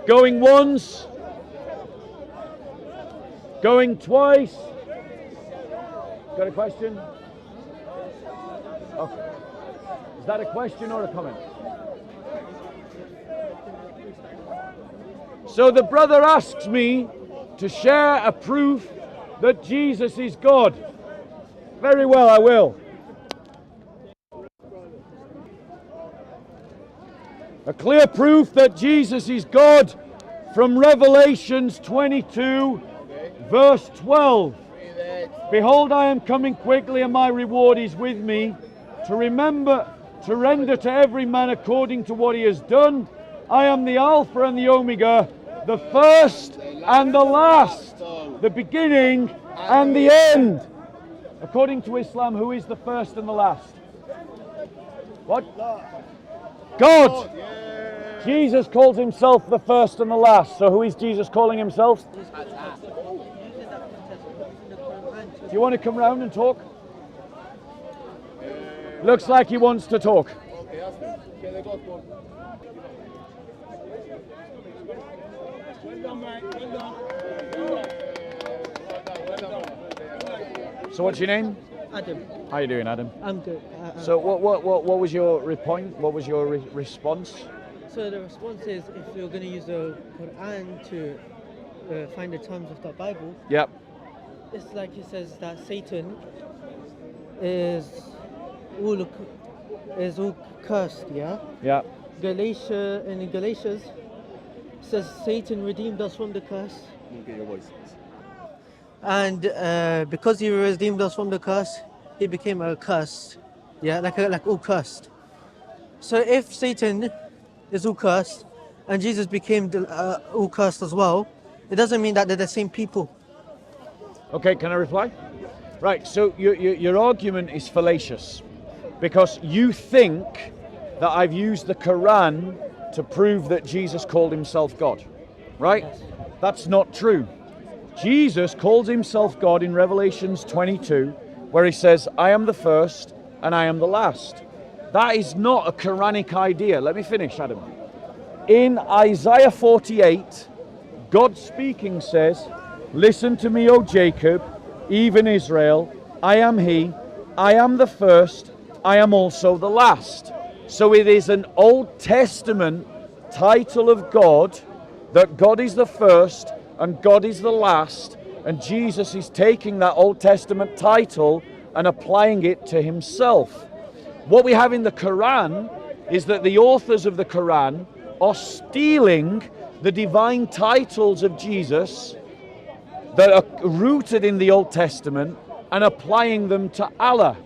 Going once. Going twice. Got a question? Okay. Is that a question or a comment? So the brother asks me to share a proof that Jesus is God. Very well, I will. A clear proof that Jesus is God from Revelations 22, verse 12. Behold, I am coming quickly, and my reward is with me, to render to every man according to what he has done. I am the Alpha and the Omega, the first and the last, the beginning and the end. According to Islam, who is the first and the last? What? God. Jesus calls himself the first and the last. So who is Jesus calling himself? Do you want to come round and talk? Looks like he wants to talk. So what's your name? Adam. How you doing, Adam? I'm good. So what was your point? What was your response? So the response is, if you're going to use the Quran to find the times of the Bible, Yep. it's like it says that Satan is all cursed. Yeah. Yeah. In Galatians says Satan redeemed us from the curse. Get your voice. And because he redeemed us from the curse, he became a curse. Yeah, like all cursed. So if Satan is all cursed and Jesus became all cursed as well, it doesn't mean that they're the same people. Okay, can I reply? Right, so your argument is fallacious because you think that I've used the Quran to prove that Jesus called himself God, right? Yes. That's not true. Jesus calls himself God in Revelations 22, where he says, I am the first and I am the last. That is not a Quranic idea. Let me finish, Adam. In Isaiah 48, God speaking says, listen to me, O Jacob, even Israel, I am he, I am the first, I am also the last. So it is an Old Testament title of God, that God is the first and God is the last, and Jesus is taking that Old Testament title and applying it to himself. What we have in the Quran is that the authors of the Quran are stealing the divine titles of Jesus that are rooted in the Old Testament and applying them to Allah.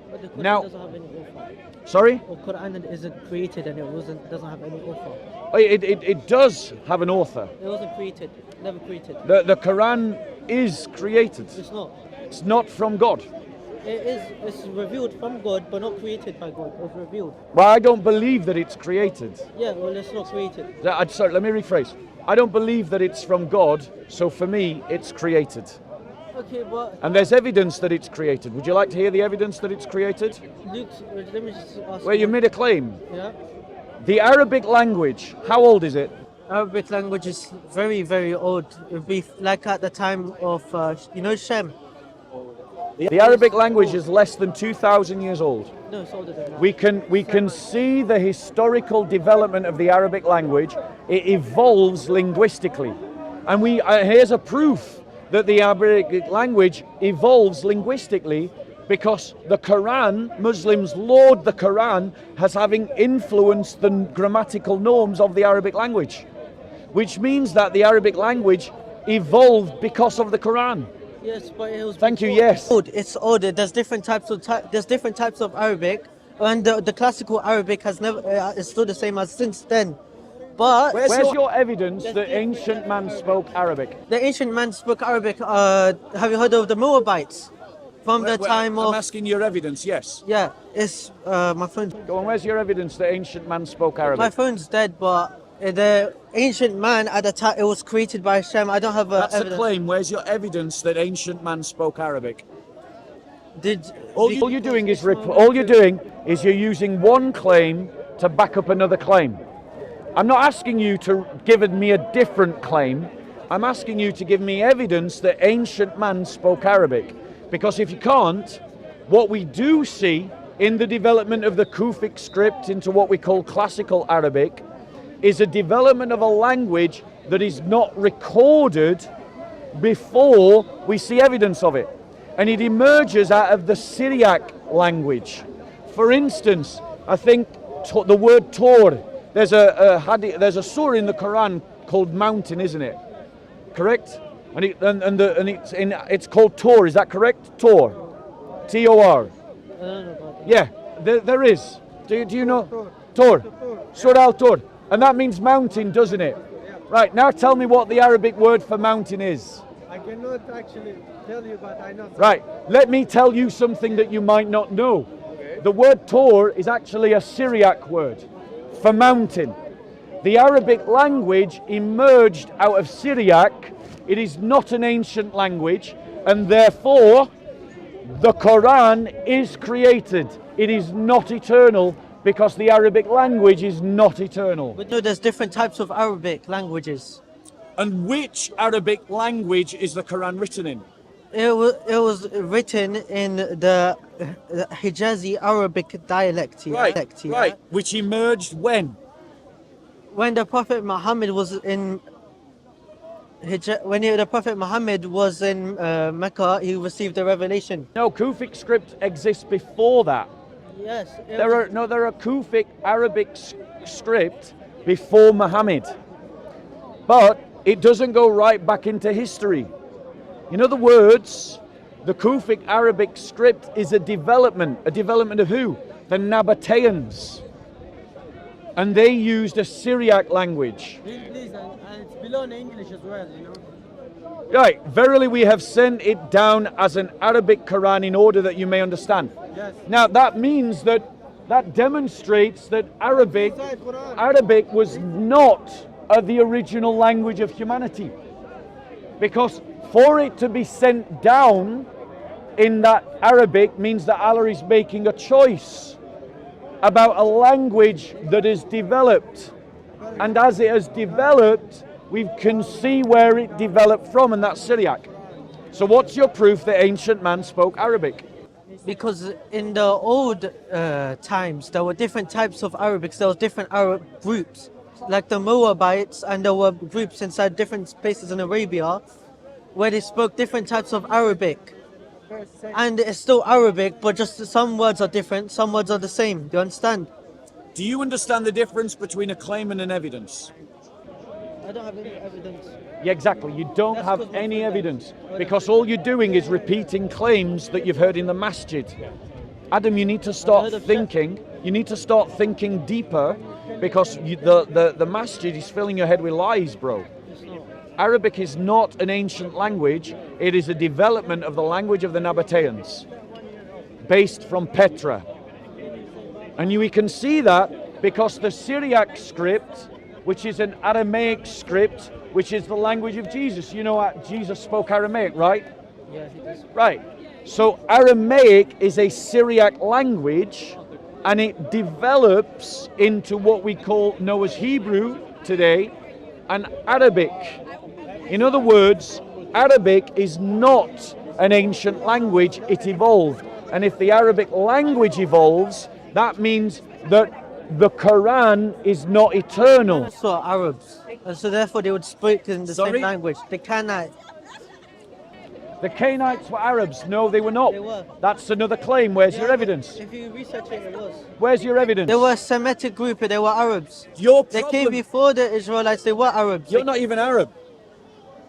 But the Quran Now- doesn't have any author. Sorry? Or Quran isn't created and doesn't have any author. It does have an author. It wasn't created, never created. The Quran is created. It's not. It's not from God. It's revealed from God, but not created by God. It's revealed. Well, I don't believe that it's created. Yeah, well, it's not created. Sorry, let me rephrase. I don't believe that it's from God, so for me, it's created. Okay, but And there's evidence that it's created. Would you like to hear the evidence that it's created? Luke, let me just ask. Well, you made a claim. Yeah. The Arabic language, how old is it? Arabic language is very, very old. It would be like at the time of, Shem. The Arabic language is less than 2,000 years old. No, it's older than that. We can see the historical development of the Arabic language. It evolves linguistically. And here's a proof that the Arabic language evolves linguistically, because the Quran, Muslims laud the Quran as having influenced the grammatical norms of the Arabic language, which means that the Arabic language evolved because of the Quran. Yes, but it was. Thank you, before. yes. It's old. There's different types of Arabic, and the classical Arabic has never is still the same as since then. But Where's your evidence that ancient man spoke Arabic? the ancient man spoke Arabic. Have you heard of the Moabites? From the time I'm of asking your evidence, yes. yeah, it's my phone. Go on, where's your evidence that ancient man spoke Arabic? My phone's dead, but the ancient man at the time it was created by Hashem. I don't have That's evidence. a claim. Where's your evidence that ancient man spoke Arabic? All You're doing is you're using one claim to back up another claim. I'm not asking you to give me a different claim. I'm asking you to give me evidence that ancient man spoke Arabic. Because if you can't, what we do see in the development of the Kufic script into what we call classical Arabic is a development of a language that is not recorded before we see evidence of it. And it emerges out of the Syriac language. For instance, I think the word Tor, there's a surah in the Quran called mountain, isn't it? Correct? And it's called Tor, is that correct? Tor. T-O-R. I don't know about that. Yeah, there is. Do you know? Tor. Surah al-Tor. And that means mountain, doesn't it? Right, now tell me what the Arabic word for mountain is. I cannot actually tell you, but I know. Right, let me tell you something that you might not know. The word Tor is actually a Syriac word for mountain. The Arabic language emerged out of Syriac. It is not an ancient language, and therefore the Quran is created. It is not eternal because the Arabic language is not eternal. But no, there's different types of Arabic languages. And which Arabic language is the Quran written in? It was written in the Hijazi Arabic dialect. Right. Which emerged when? When the Prophet Muhammad was in the Prophet Muhammad was in Mecca, he received the revelation. No, Kufic script exists before that. Yes. There are Kufic Arabic script before Muhammad, but it doesn't go right back into history. In other words, the Kufic Arabic script is a development of who? The Nabateans. And they used a Syriac language. Please, and it's below in English as well, you know. Right, verily we have sent it down as an Arabic Quran in order that you may understand. Yes. Now that means that demonstrates that Arabic was not the original language of humanity. Because for it to be sent down in that Arabic means that Allah is making a choice about a language that is developed. And as it has developed, we can see where it developed from, and that's Syriac. So what's your proof that ancient man spoke Arabic? Because in the old times, there were different types of Arabics. There were different Arab groups, like the Moabites, and there were groups inside different places in Arabia where they spoke different types of Arabic. And it's still Arabic, but just some words are different, some words are the same. Do you understand? Do you understand the difference between a claim and an evidence? I don't have any evidence. Yeah, exactly. You don't That's have because any we're evidence because all you're doing is repeating claims that you've heard in the masjid. Adam, you need to start thinking. You need to start thinking deeper because the masjid is filling your head with lies, bro. It's not. Arabic is not an ancient language. It is a development of the language of the Nabateans, based from Petra. And we can see that because the Syriac script, which is an Aramaic script, which is the language of Jesus. You know Jesus spoke Aramaic, right? Yeah, he does. Right. So Aramaic is a Syriac language, and it develops into what we know as Hebrew today, and Arabic. In other words, Arabic is not an ancient language, it evolved. And if the Arabic language evolves, that means that the Quran is not eternal. So Arabs, and so therefore they would speak in the Sorry? same language. The Canaanites. The Canaanites were Arabs. No, they were not. They were. That's another claim. Where's your evidence? If you research it, it was. Where's your evidence? They were a Semitic group. They were Arabs. Your They problem. came before the Israelites. They were Arabs. You're not even Arab.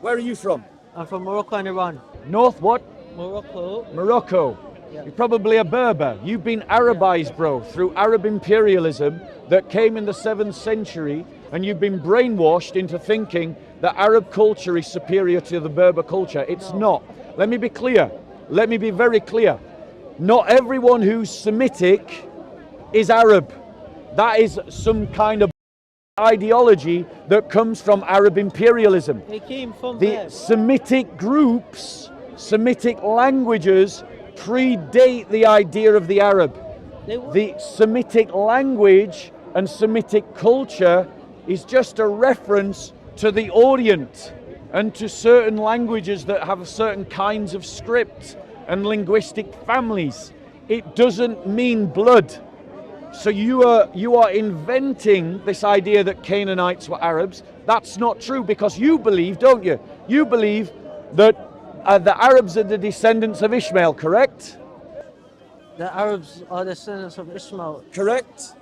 Where are you from? I'm from Morocco and Iran. North what? Morocco. Morocco. Yeah. You're probably a Berber. You've been Arabized, bro, through Arab imperialism that came in the 7th century, and you've been brainwashed into thinking that Arab culture is superior to the Berber culture. It's not. Let me be clear. Let me be very clear. Not everyone who's Semitic is Arab. That is some kind of ideology that comes from Arab imperialism. They came from The there. Semitic groups, Semitic languages predate the idea of the Arab. They were. The Semitic language and Semitic culture is just a reference to the Orient and to certain languages that have certain kinds of script and linguistic families. It doesn't mean blood. So you are inventing this idea that Canaanites were Arabs. That's not true, because you believe, don't you? You believe that the Arabs are the descendants of Ishmael, correct? The Arabs are descendants of Ishmael. Correct.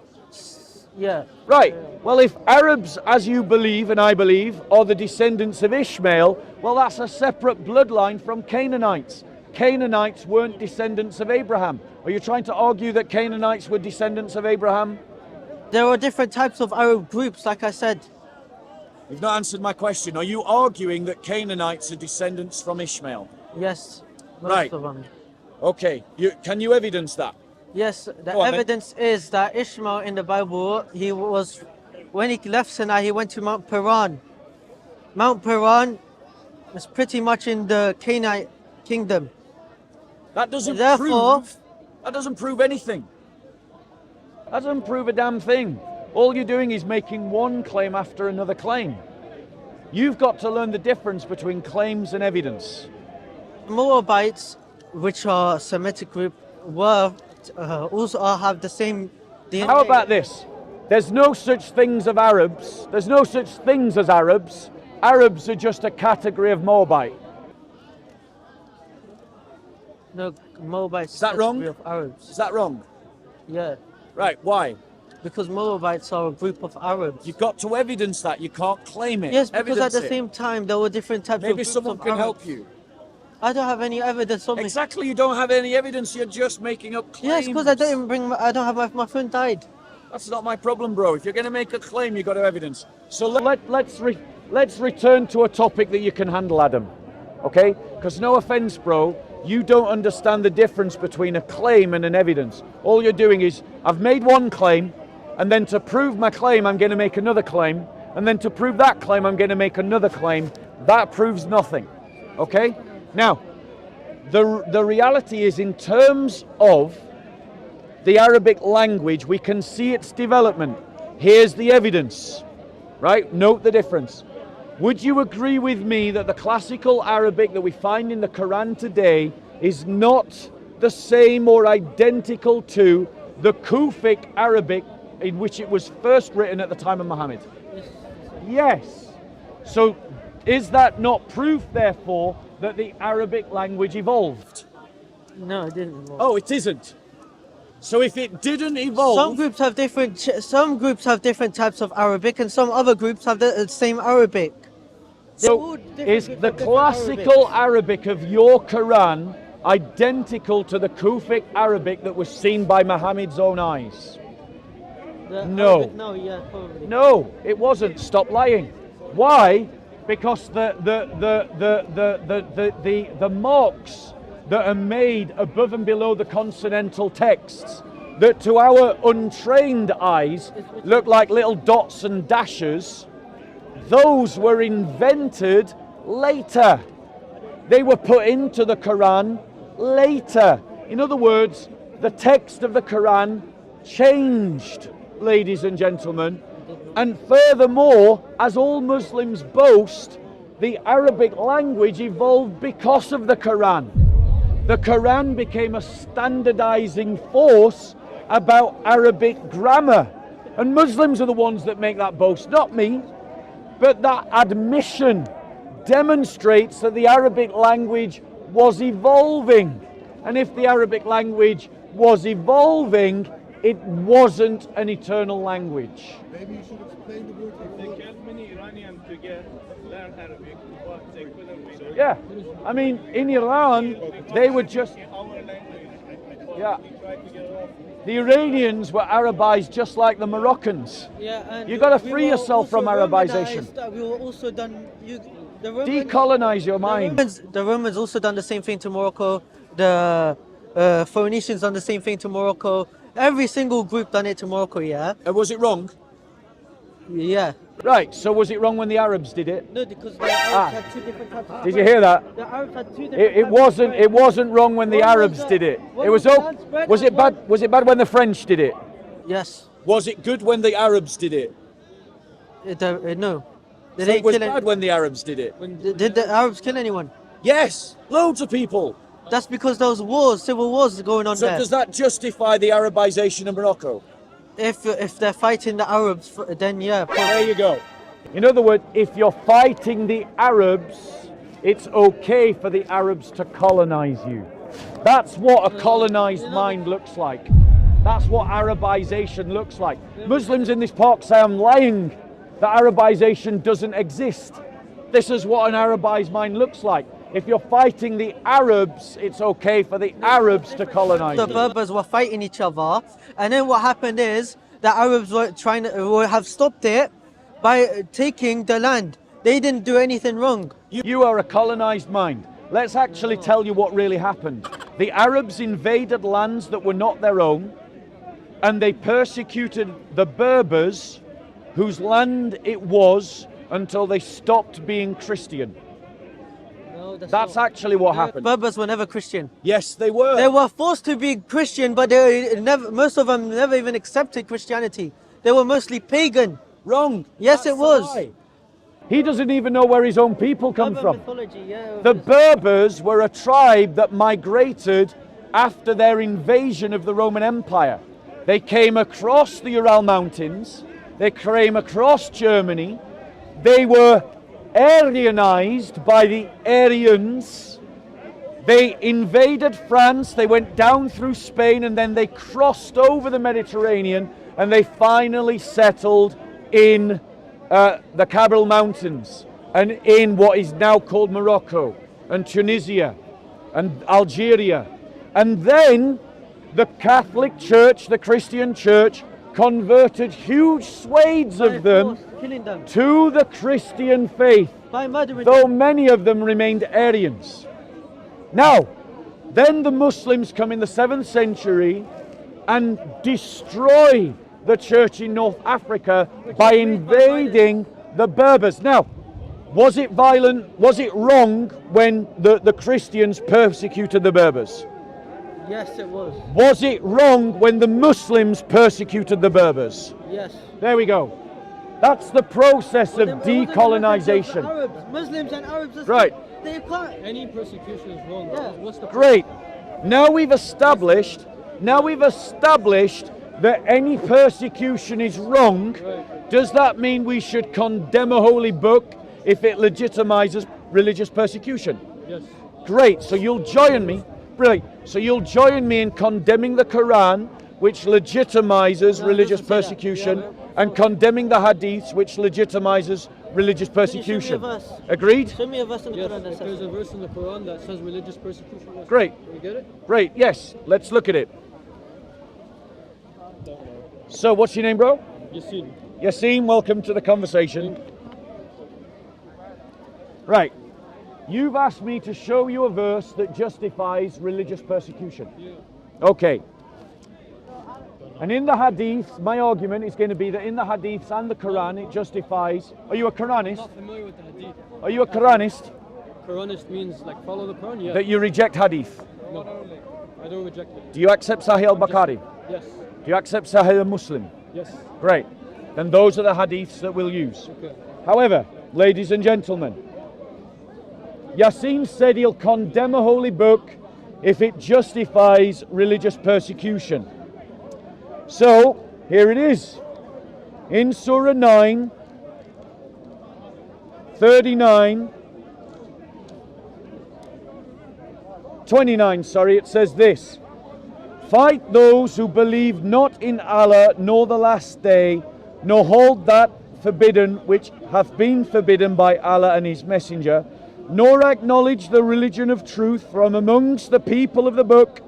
Yeah. Right. Well, if Arabs, as you believe and I believe, are the descendants of Ishmael, well, that's a separate bloodline from Canaanites. Canaanites weren't descendants of Abraham. Are you trying to argue that Canaanites were descendants of Abraham? There are different types of Arab groups, like I said. You've not answered my question. Are you arguing that Canaanites are descendants from Ishmael? Yes, most Right. of them. Okay. Can you evidence that? Yes, the Go on, then. evidence is that Ishmael in the Bible, when he left Sinai, he went to Mount Paran. Mount Paran is pretty much in the Canaanite kingdom. That doesn't Therefore- prove anything. That doesn't prove a damn thing. All you're doing is making one claim after another claim. You've got to learn the difference between claims and evidence. Moabites, which are a Semitic group, also have the same DNA. How about this? There's no such things of Arabs. There's no such things as Arabs. Arabs are just a category of Moabite. No, Moabites Is that wrong? Of Arabs. Is that wrong? Yeah, Right, why? because Moabites are a group of Arabs. You've got to evidence that. You can't claim it. Yes, because Evidence at the it. same time there were different types of Maybe groups someone of can Arabs. help you. I don't have any evidence on me. Exactly, you don't have any evidence. You're just making up claims. Yes, because I don't have my phone died. That's not my problem, bro. If you're going to make a claim, you've got to have evidence. So let's return to a topic that you can handle, Adam. Okay? Because no offense, bro, you don't understand the difference between a claim and an evidence. All you're doing is, I've made one claim, and then to prove my claim, I'm going to make another claim, and then to prove that claim, I'm going to make another claim. That proves nothing. Okay? Now, the reality is, in terms of the Arabic language, we can see its development. Here's the evidence, right? Note the difference. Would you agree with me that the classical Arabic that we find in the Quran today is not the same or identical to the Kufic Arabic in which it was first written at the time of Muhammad? Yes. So is that not proof, therefore, that the Arabic language evolved? No, it didn't evolve. Oh, it isn't. So if it didn't evolve, Some groups have different types of Arabic, and some other groups have the same Arabic. They're all so different is groups the of different classical Arabic of your Quran identical to the Kufic Arabic that was seen by Muhammad's own eyes? The No. Arabic, no, yeah, probably. No, it wasn't. Stop lying. Why? Because the marks that are made above and below the consonantal texts, that to our untrained eyes look like little dots and dashes, those were invented later. They were put into the Quran later. In other words, the text of the Quran changed, ladies and gentlemen. And furthermore, as all Muslims boast, the Arabic language evolved because of the Quran. The Quran became a standardizing force about Arabic grammar. And Muslims are the ones that make that boast, not me. But that admission demonstrates that the Arabic language was evolving. And if the Arabic language was evolving, it wasn't an eternal language. Maybe you should explain the word. They kept many Iranians to learn Arabic, but they couldn't read it. Yeah, I mean, in Iran, they were just, Our language, but yeah. we tried to get it off. The Iranians were Arabized just like the Moroccans. Yeah, and You gotta we free were yourself from also Arabization. Romanized, we were also done. The Romans, Decolonize your mind. the Romans also done the same thing to Morocco. The Phoenicians done the same thing to Morocco. Every single group done it to Morocco. Yeah, Was it wrong? yeah. Right, so was it wrong when the Arabs did it? No, because the Arabs had two different types of Did you hear that? The Arabs had two different It types wasn't. of It wasn't wrong when the One was Arabs the- did it. one It was. was the Oh, land spread was it and bad? Was it bad when the French did it? Yes. Was it good when the Arabs did it? No. They So didn't it was kill bad when the Arabs did it. Did the Arabs kill anyone? Yes, loads of people. That's because there was wars, civil wars going on So there. does that justify the Arabization of Morocco? If they're fighting the Arabs, then yeah. There you go. In other words, if you're fighting the Arabs, it's okay for the Arabs to colonize you. That's what a colonized mind looks like. That's what Arabization looks like. Muslims in this park say I'm lying, that Arabization doesn't exist. This is what an Arabized mind looks like. If you're fighting the Arabs, it's okay for the Arabs to colonize The you. Berbers were fighting each other, and then what happened is the Arabs were trying to have stopped it by taking the land. They didn't do anything wrong. You are a colonized mind. Let's actually tell you what really happened. The Arabs invaded lands that were not their own, and they persecuted the Berbers, whose land it was, until they stopped being Christian. No, That's actually what happened. Berbers were never Christian. Yes, they were. They were forced to be Christian, but most of them never even accepted Christianity. They were mostly pagan. Wrong. Yes, That's it was. a lie. He doesn't even know where his own people come Berber from. mythology, yeah. The Berbers were a tribe that migrated after their invasion of the Roman Empire. They came across the Ural Mountains, they came across Germany, they were Aryanized by the Aryans, they invaded France, they went down through Spain, and then they crossed over the Mediterranean, and they finally settled in the Kabul Mountains and in what is now called Morocco and Tunisia and Algeria. And then the Catholic Church, the Christian Church, converted huge swathes of them Killing them. to the Christian faith, By murdering though them. many of them remained Aryans. Now, then the Muslims come in the 7th century and destroy the church in North Africa by invading the Berbers. Now, was it violent? Was it wrong when the Christians persecuted the Berbers? Yes, it was. Was it wrong when the Muslims persecuted the Berbers? Yes. There we go. That's the process of decolonization. Muslims and Arabs. Right. They can't. Any persecution is wrong. Yeah. What's the Great. Now we've established that any persecution is wrong. Does that mean we should condemn a holy book if it legitimizes religious persecution? Yes. Great. So you'll join me. Brilliant. So you'll join me in condemning the Quran, which legitimizes religious persecution, and condemning the Hadiths, which legitimizes religious persecution. verse? Agreed? Show me a verse in the Yes, Quran that if there's says. a verse in the Quran that says religious persecution. Yes. Great. You get it? Great. Yes. Let's look at it. So what's your name, bro? Yasin. Yassine, welcome to the conversation. Right. You've asked me to show you a verse that justifies religious persecution. Yeah. Okay. And in the Hadith, my argument is going to be that in the Hadiths and the Quran, it justifies. Are you a I'm Quranist? not familiar with the hadith. Are you a Quranist? Quranist means like follow the Quran? Yeah. That you reject Hadith? No. I don't reject it. Do you accept Sahih al-Bukhari? Yes. Do you accept Sahih al-Muslim? Yes. Great. Then those are the Hadiths that we'll use. Okay. However, ladies and gentlemen, Yasin said he'll condemn a holy book if it justifies religious persecution. So, here it is. In Surah 9, 39, 29, it says this. Fight those who believe not in Allah nor the last day, nor hold that forbidden which hath been forbidden by Allah and his messenger, nor acknowledge the religion of truth from amongst the people of the book,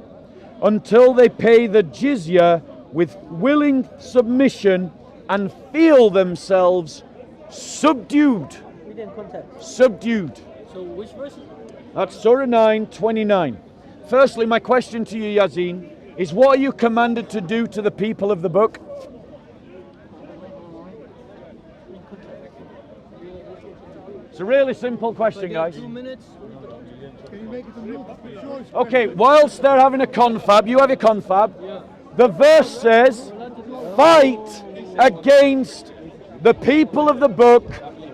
until they pay the jizya with willing submission and feel themselves subdued. Read it in context. Subdued. So which verse is it? That's Surah 9, 29. Firstly, my question to you, Yazin, is what are you commanded to do to the people of the book? It's a really simple question, guys. 2 minutes. Can you make it a minute? Sure. Okay, whilst they're having a confab, you have your confab. Yeah. The verse says, fight against the people of the book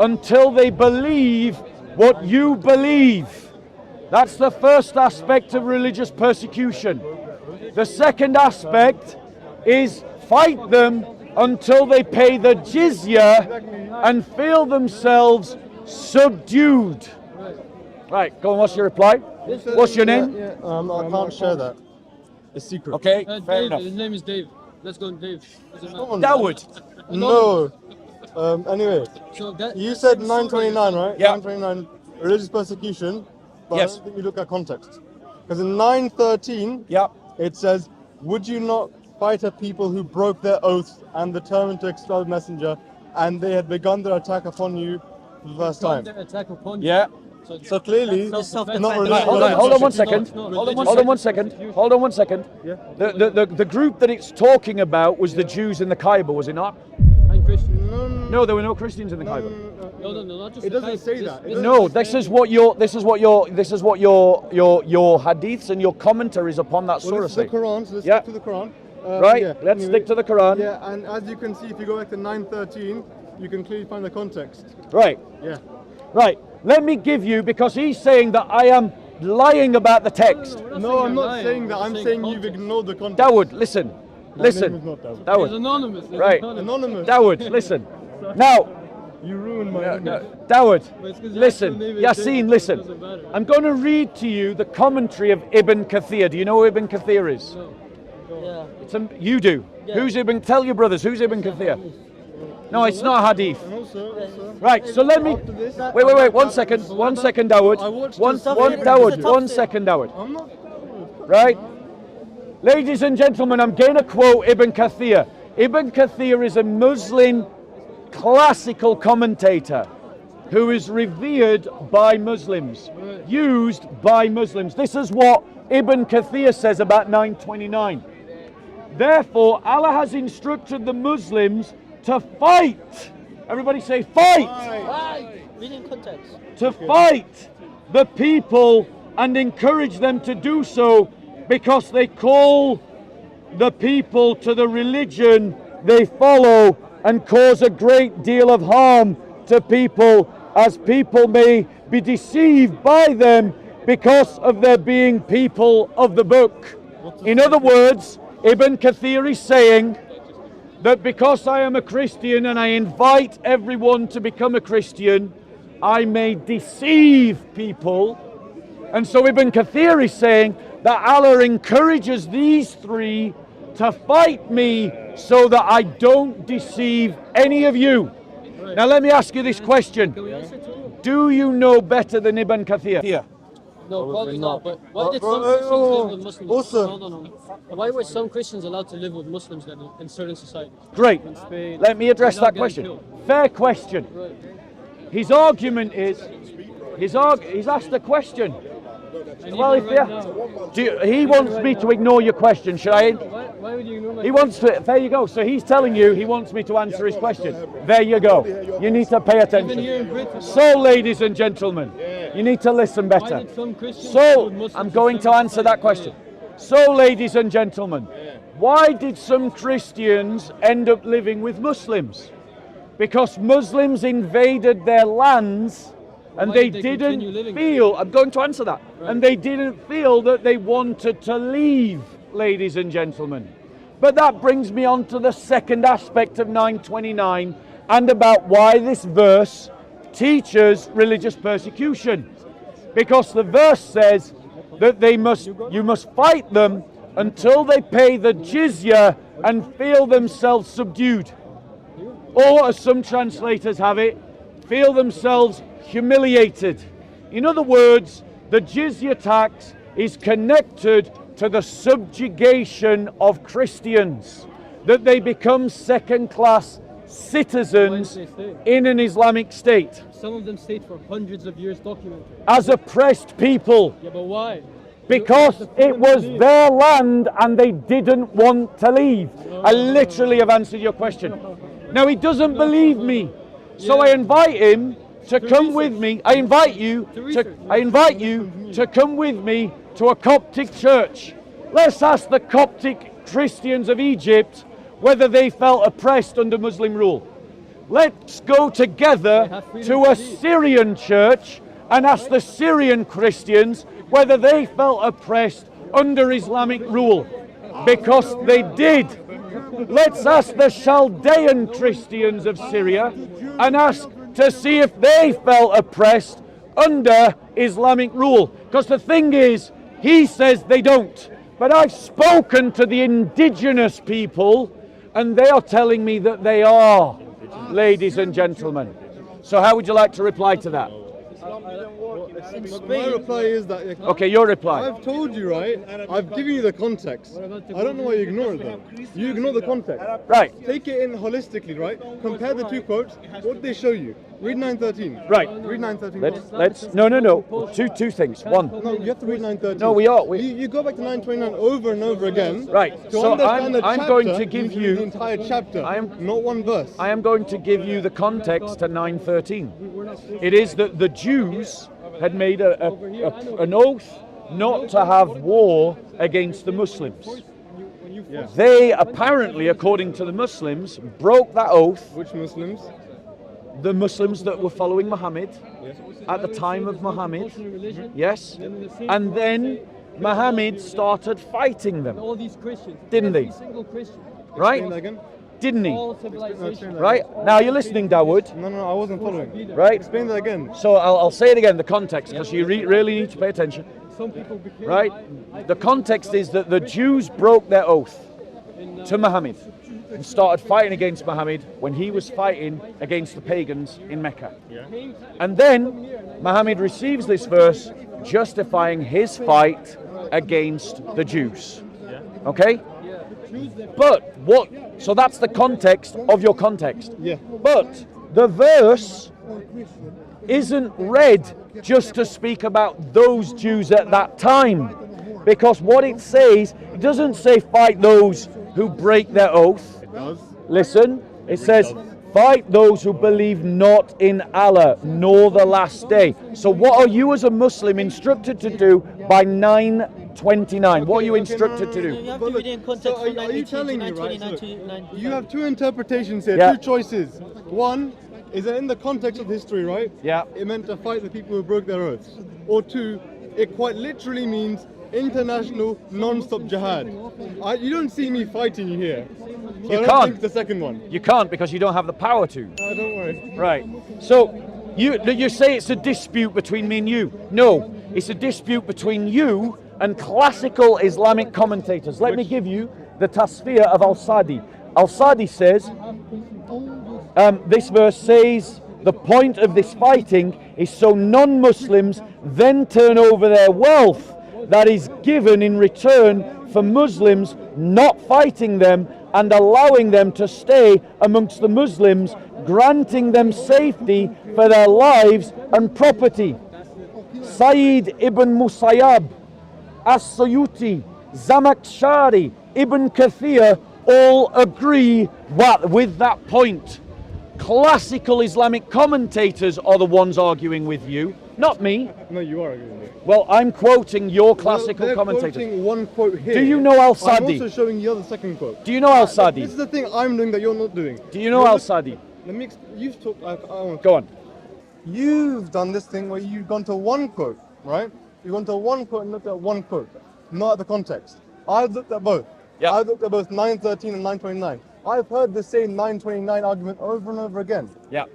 until they believe what you believe. That's the first aspect of religious persecution. The second aspect is fight them until they pay the jizya and feel themselves subdued. Right, go on, what's your reply? What's your name? I can't share that. It's secret. Okay, fair Dave, enough. his name is Dave. Let's go, Dave. Doesn't matter. Dawood. No. Anyway, So that, you said 929, right? Yeah. 929, religious persecution. But Yes. I don't think you look at context. Because in 913, Yeah. it says, would you not fight a people who broke their oaths and determined to expel the messenger, and they had begun their attack upon you for the first time? attack upon you. Yeah. So clearly, That's not self-defense. religious Hold on one persecution. second. No, Hold religious on one second. Hold on one second. The group that it's talking about was the Jews in the Khyber, was it not? I'm Christian. No, there were no Christians in the Khyber. No, not just It the doesn't type, say this- that. It this- doesn't No, this is what your hadiths and your commentaries upon that Well, surah this is the say. Quran, so let's Yeah. stick to the Quran. Right? Yeah, Let's anyway. stick to the Quran. Yeah, and as you can see, if you go back to 913, you can clearly find the context. Right. Yeah. Right. Let me give you, because he's saying that I am lying about the text. No, I'm not saying that. I'm saying you've ignored the context. Dawood, listen. My Listen. name is not Dawood. He's Dawood. anonymous. He's Right. Anonymous. Dawood, listen. Now, You ruined my image. Dawood, But it's 'cause your listen. actual name is Yassine, David, listen. it doesn't matter. I'm going to read to you the commentary of Ibn Kathir. Do you know who Ibn Kathir is? Yeah. You do. Who's Ibn? Tell your brothers. Who's Ibn Kathir? No, it's not a hadith. And also, Right. So let me. after this, Wait. 1 second. 1 second, Dawood. I watched One the stuff Dawood. It's a tough 1 thing. second, Dawood. I'm not. Right? Ladies and gentlemen, I'm going to quote Ibn Kathir. Ibn Kathir is a Muslim classical commentator who is revered by Muslims, used by Muslims. This is what Ibn Kathir says about 929. Therefore, Allah has instructed the Muslims to fight. Everybody say fight. Right. Reading context. To fight the people and encourage them to do so because they call the people to the religion they follow and cause a great deal of harm to people, as people may be deceived by them because of their being people of the book. In other words, Ibn Kathir is saying that because I am a Christian and I invite everyone to become a Christian, I may deceive people. And so Ibn Kathir is saying that Allah encourages these three to fight me so that I don't deceive any of you. Now let me ask you this question. Can we answer to him? Do you know better than Ibn Kathir? Here. No, probably not. But why did Bro, some Christians live with Muslims? also- Hold on. Why were some Christians allowed to live with Muslims then in certain societies? Great. In Spain, Let me address without that getting question. killed? Fair question. Right. His argument is, he's asked a question. And Well, even if right yeah, now, he wants me to ignore your question. Should I? why would you ignore my He wants to. There you go. So he's telling you he wants me to answer his question. There you go. You need to pay Even here in attention. Britain, So, ladies and gentlemen, you need to listen why better. did some Christians live So, with Muslims I'm in going to certain answer that societies? question. So, ladies and gentlemen, why did some Christians end up living with Muslims? Because Muslims invaded their lands and Why they did they continue didn't living? feel, I'm going to answer that, and they didn't feel that they wanted to leave, ladies and gentlemen. But that brings me on to the second aspect of 929 and about why this verse teaches religious persecution. Because the verse says that you must fight them until they pay the jizya and feel themselves subdued. Or, as some translators have it, feel themselves humiliated. In other words, the jizya tax is connected to the subjugation of Christians, that they become second-class citizens in an Islamic state Some of them stayed for hundreds of years documented. as oppressed people. Yeah, but why? Because it was their land and they didn't want to leave. I literally have answered your question. Now he doesn't believe me, so I invite him to come with me. I invite you to come with me to a Coptic church. Let's ask the Coptic Christians of Egypt whether they felt oppressed under Muslim rule. let's go together to a Syrian church and ask the Syrian Christians whether they felt oppressed under Islamic rule. Because they did. Let's ask the Chaldean Christians of Syria and ask to see if they felt oppressed under Islamic rule. Because the thing is, he says they don't. But I've spoken to the indigenous people and they are telling me that they are, ladies and gentlemen. So how would you like to reply to that? My reply is that Okay, your reply. I've told you, right? I've given you the context. I don't know why you ignore it though. You ignore the context. Right. Take it in holistically, right? Compare the two quotes. What they show you. Read 913. Right. Read 913. Let's no. Two things. One. No, you have to read 913. No, we are. You go back to 929 over and over again. Right. To So understand the I'm chapter, going to give read you the entire chapter. Not one verse. I am going to give you the context to 9:13. It is that the Jews had made an oath not to have war against the Muslims. They apparently, according to the Muslims, broke that oath. Which Muslims? The Muslims that were following Muhammad at the time of Muhammad. Yes. And then Muhammad started fighting them. All these Christians. Didn't every they? single Christian. Right? Explain that again. Didn't he? All civilization. Right? Now you're listening, Dawood. No, I wasn't following. Right? Explain that again. So I'll say it again, the context, because you really need to pay attention. Some people became Right? The context is that the Jews broke their oath to Muhammad and started fighting against Muhammad when he was fighting against the pagans in Mecca. And then Muhammad receives this verse justifying his fight against the Jews. Okay? But what, so that's the context of your context. Yeah. But the verse isn't read just to speak about those Jews at that time. Because what it says, it doesn't say fight those who break their oath. It does. Listen, it says fight those who believe not in Allah nor the last day. So what are you as a Muslim instructed to do by 9:29? What are you instructed to You do? have to read it in context So from are you telling me, right? 929 You have two interpretations here, Yeah. two choices. One is that in the context of history, right? Yeah. It meant to fight the people who broke their oaths. Or two, it quite literally means international non-stop jihad. You don't see me fighting you here. So You I don't can't. think it's the second one. You can't because you don't have the power to. Don't worry. Right. So you say it's a dispute between me and you. No, it's a dispute between you and classical Islamic commentators. Let me give you the tasfir of Al-Sadi. Al-Sadi says, this verse says, the point of this fighting is so non-Muslims then turn over their wealth that is given in return for Muslims not fighting them and allowing them to stay amongst the Muslims, granting them safety for their lives and property. Sayyid ibn Musayyab, As-Suyuti, Zamakhshari, Ibn Kathir all agree with that point. Classical Islamic commentators are the ones arguing with you, not me. No, you are agreeing with me. Well, I'm quoting your classical They're commentators. quoting one quote here. Do you know Al-Sadi? I'm also showing you the second quote. Do you know Al-Sadi? This is the thing I'm doing that you're not doing. Do you know Al-Sadi? Let me. You've talked. Go on. You've done this thing where you've gone to one quote, right? You've gone to one quote and looked at one quote, not at the context. I've looked at both. Yeah. I've looked at both 913 and 929. I've heard the same 929 argument over and over again. Yeah.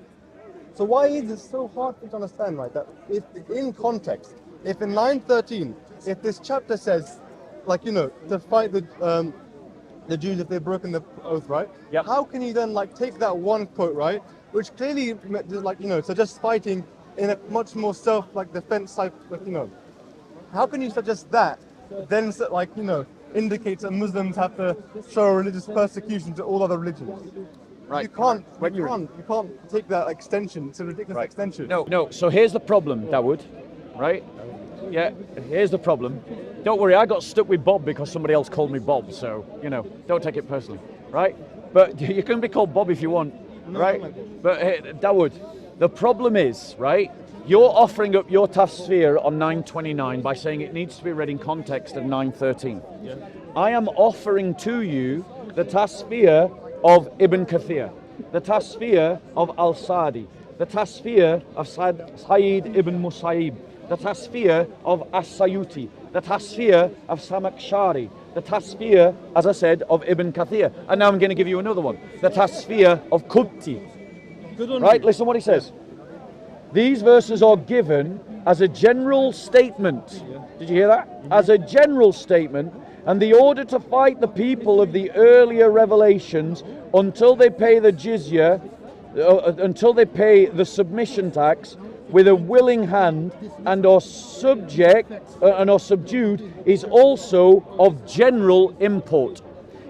So why is it so hard for you to understand, right? That if in context, if in 913, if this chapter says, like, you know, to fight the Jews if they've broken the oath, right? Yep. How can you then like take that one quote, right, which clearly like, you know, suggests fighting in a much more self-defense type, like, you know, how can you suggest that then like, you know, indicates that Muslims have to show religious persecution to all other religions? Right. You can't take that extension. It's a ridiculous extension. No. So here's the problem, Dawood. Right? Yeah. Here's the problem. Don't worry, I got stuck with Bob because somebody else called me Bob. So you know, don't take it personally, right? But you can be called Bob if you want, right? But hey, Dawood, the problem is, right? You're offering up your tafsir on 929 by saying it needs to be read in context of 913. Yeah. I am offering to you the tafsir of Ibn Kathir. the Tasfir of Al-Sadi, the Tasfir of Sayyid ibn Musayyib, the Tasfir of As-Sayuti, the Tasfir of Samakshari, the Tasfir, as I said, of Ibn Kathir. And now I'm going to give you another one, the Tasfir of Qubti. Right, listen what he says. These verses are given as a general statement. Did you hear that? As a general statement, and the order to fight the people of the earlier revelations until they pay the jizya, until they pay the submission tax with a willing hand and are subject and are subdued, is also of general import.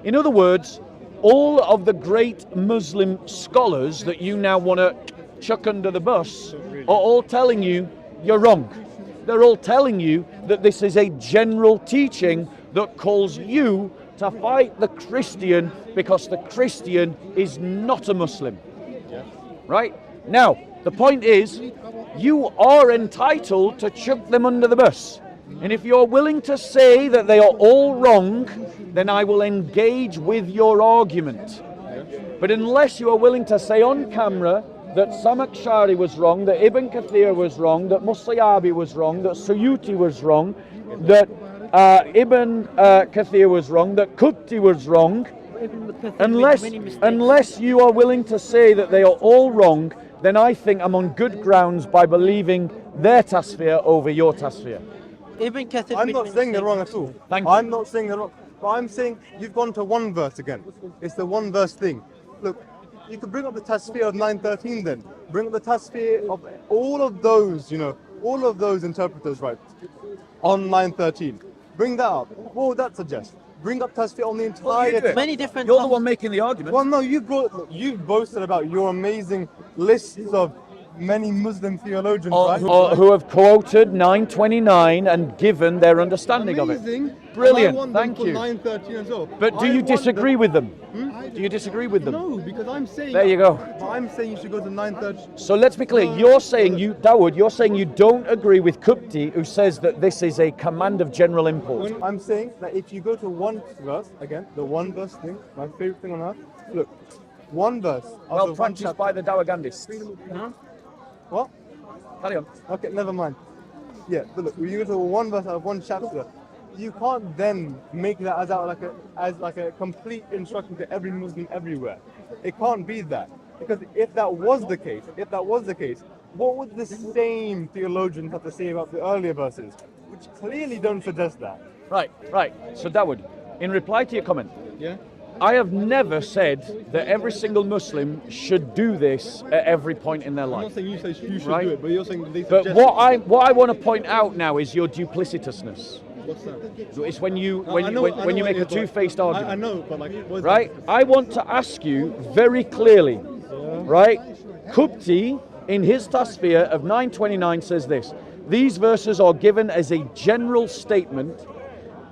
In other words, all of the great Muslim scholars that you now want to chuck under the bus are all telling you you're wrong. They're all telling you that this is a general teaching that calls you to fight the Christian because the Christian is not a Muslim. Right? Now, the point is, you are entitled to chuck them under the bus. And if you're willing to say that they are all wrong, then I will engage with your argument. But unless you are willing to say on camera that Samakshari was wrong, that Ibn Kathir was wrong, that Musayyabi was wrong, that Suyuti was wrong, that Ibn Kathir was wrong, that Qubti was wrong, unless you are willing to say that they are all wrong, then I think I'm on good grounds by believing their tasfir over your tasfir. Ibn Kathir I'm not saying they're wrong at all. Thank you. I'm not saying they're wrong. But I'm saying you've gone to one verse again. It's the one verse thing. Look, you could bring up the tasfir of 913 then. Bring up the tasfir of all of those, all of those interpreters, right? On 913. Bring that up. What would that suggest? Bring up tasfir on the entire... Many different... You're the one making the argument. Well, no, you've boasted about your amazing lists of many Muslim theologians, right? Who have quoted 929 and given their understanding of it. Brilliant, thank you. 913 as well. But do you disagree with them? Do you disagree with them? No, because I'm saying... There you go. I'm saying you should go to 913. So let's be clear, you're saying you don't agree with Qubti, who says that this is a command of general import. I'm saying that if you go to one verse, again, the one verse thing, my favorite thing on earth, look, one verse. Well practiced by the Dawagandists. What? Carry on. Okay, never mind. Yeah, but look, when you go to one verse out of one chapter, you can't then make that as like a complete instruction to every Muslim everywhere. It can't be that. Because if that was the case, what would the same theologians have to say about the earlier verses? Which clearly don't suggest that. Right. So Dawood, in reply to your comment, Yeah? I have never said that every single Muslim should do this at every point in their I'm life. not saying you should Right. do it, but you're saying they But suggest what I want to point out now is your duplicitousness. What's that? It's when you I know when you what make it a is, but two-faced argument. I know, but like, what is Right? I want to ask you very clearly, right? Qubti, in his tasfir of 929, says this: these verses are given as a general statement,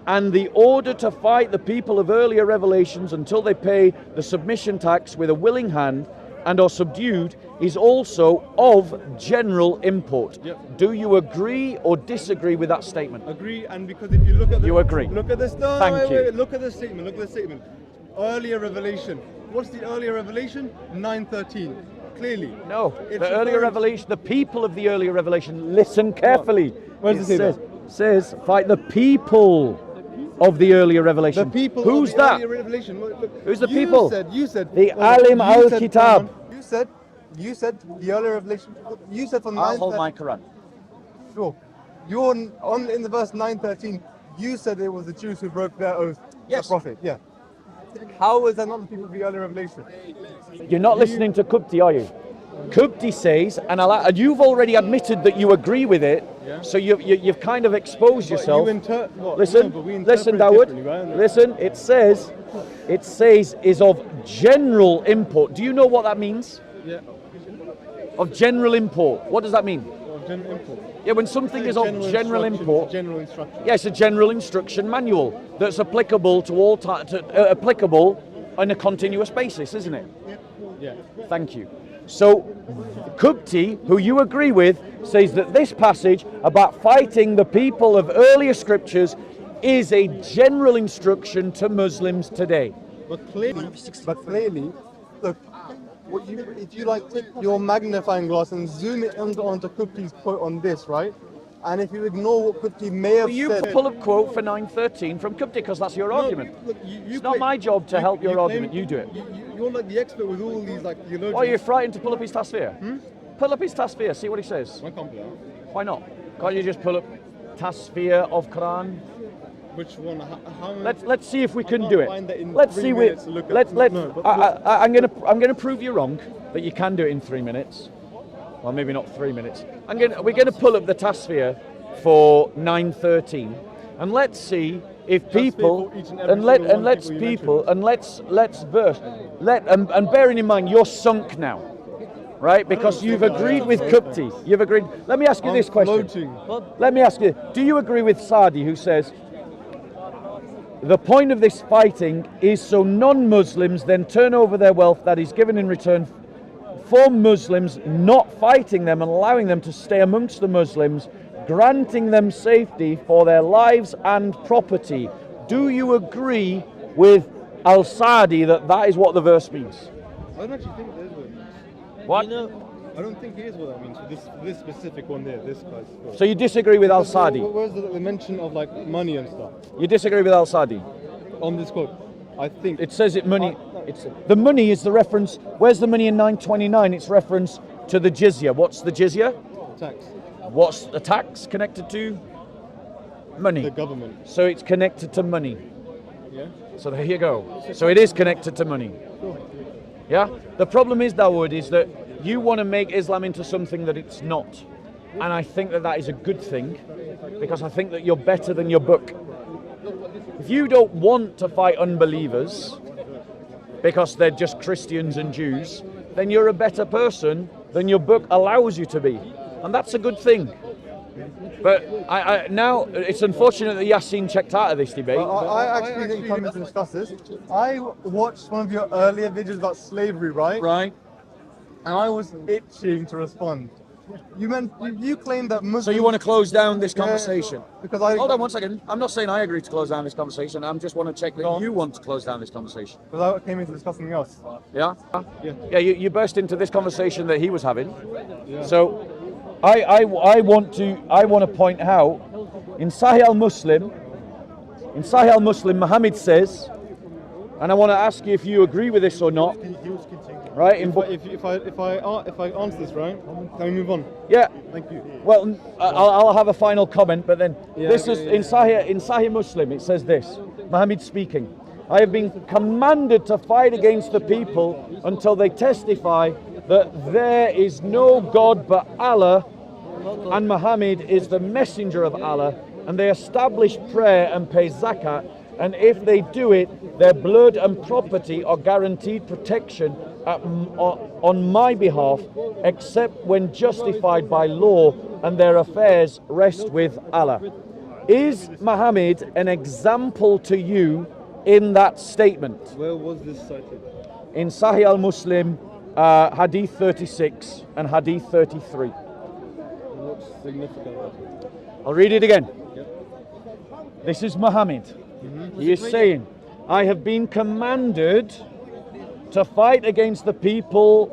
and the order to fight the people of earlier revelations until they pay the submission tax with a willing hand and are subdued is also of general import. Yep. Do you agree or disagree with that statement? Agree, and because if you look at You agree. Look at this. No, Thank wait, you. wait, look at the statement. Look at the statement. Earlier revelation. What's the earlier revelation? 913. Clearly. No, It's the earlier referring- revelation, the people of the earlier revelation, listen carefully. Where does it say that? says, fight the people of the earlier revelation. The people. Who's of the that? Earlier revelation. Look, Who's the you people? You said. The well, Alim you said- al-Kitab. You said the earlier revelation. You said from I'll hold 913. my Quran. Sure. You're in the verse 913. You said it was the Jews who broke their oath. Yes. The prophet. Yeah. How is that not the people of the earlier revelation? You're not listening to Qubti, are you? Qubti says, and you've already admitted that you agree with it, so you've kind of exposed yourself. Listen, Dawood, listen, it says is of general import. Do you know what that means? Yeah. Of general import. What does that mean? Of general import. Yeah, when something is of general import, General instruction. yeah, it's a general instruction manual that's applicable to all applicable on a continuous basis, isn't it? Yeah. Thank you. So, Qubti, who you agree with, says that this passage about fighting the people of earlier scriptures is a general instruction to Muslims today. But clearly, look, if you like take your magnifying glass and zoom it onto Kupti's quote on this, right? And if you ignore what Kupti may have You said, pull up quote for 913 from Kupti because that's your argument. Look, It's not my job to help your argument. You do it. You're like the expert with all these like theologians. Why are you frightened to pull up his tasfir? Pull up his tasfir, see what he says. I can't do that. Why not? Can't you just pull up tasfir of Quran? Which one? How Let's see if we can can't do it. find that in Let's 3 see. minutes to look at- Let's. No, but- I'm gonna prove you wrong that you can do it in 3 minutes. Well, maybe not 3 minutes. We're gonna pull up the tasfir for 913, and let's see if people for each and every single one let's people you people and let's burst. And bearing in mind you're sunk now, right? Because you've agreed with Kupti. You've agreed. Let me ask you this question. floating. Let me ask you: do you agree with Sadi, who says the point of this fighting is so non-Muslims then turn over their wealth that is given in return for Muslims, not fighting them and allowing them to stay amongst the Muslims, granting them safety for their lives and property? Do you agree with Al-Sadi that is what the verse means? I don't actually think it is what it means. What? You know, I don't think it is what that means for this specific one there, this guy's quote. So you disagree with Al-Sadi? Where's the mention of like money and stuff You disagree with Al-Sadi? on this quote? I think It says it money. It's the money is the reference. Where's the money in 929? It's reference to the jizya. What's the jizya? tax, What's the tax connected to? Money. the government. So it's connected to money. Yeah. So there you go. So it is connected to money. Yeah? The problem is, Dawood, is that you want to make Islam into something that it's not. And I think that is a good thing, because I think that you're better than your book. If you don't want to fight unbelievers because they're just Christians and Jews, then you're a better person than your book allows you to be. And that's a good thing. But I now it's unfortunate that Yassine checked out of this debate. I actually didn't come in to discuss this. I watched one of your earlier videos about slavery, right? Right. And I was itching to respond. You claim that Muslims. So you want to close down this conversation? Because I Hold on 1 second. I'm not saying I agree to close down this conversation. I just want to check that you want to close down this conversation. Because I came in to discuss something else. Yeah? Yeah. Yeah, you burst into this conversation that he was having. So I want to point out in Sahih al-Muslim, Muhammad says, and I want to ask you if you agree with this or not. Right? If I answer this right, can we move on? Yeah. Thank you. Well, I'll have a final comment, but then this is okay, in Sahih Muslim. It says this: Muhammad speaking, "I have been commanded to fight against the people until they testify that there is no God but Allah, and Muhammad is the messenger of Allah, and they establish prayer and pay zakat, and if they do it, their blood and property are guaranteed protection on my behalf, except when justified by law, and their affairs rest with Allah." Is Muhammad an example to you in that statement? Where was this cited? In Sahih al-Muslim, Hadith 36 and Hadith 33. What's significant about it? I'll read it again. This is Muhammad. He is saying, "I have been commanded to fight against the people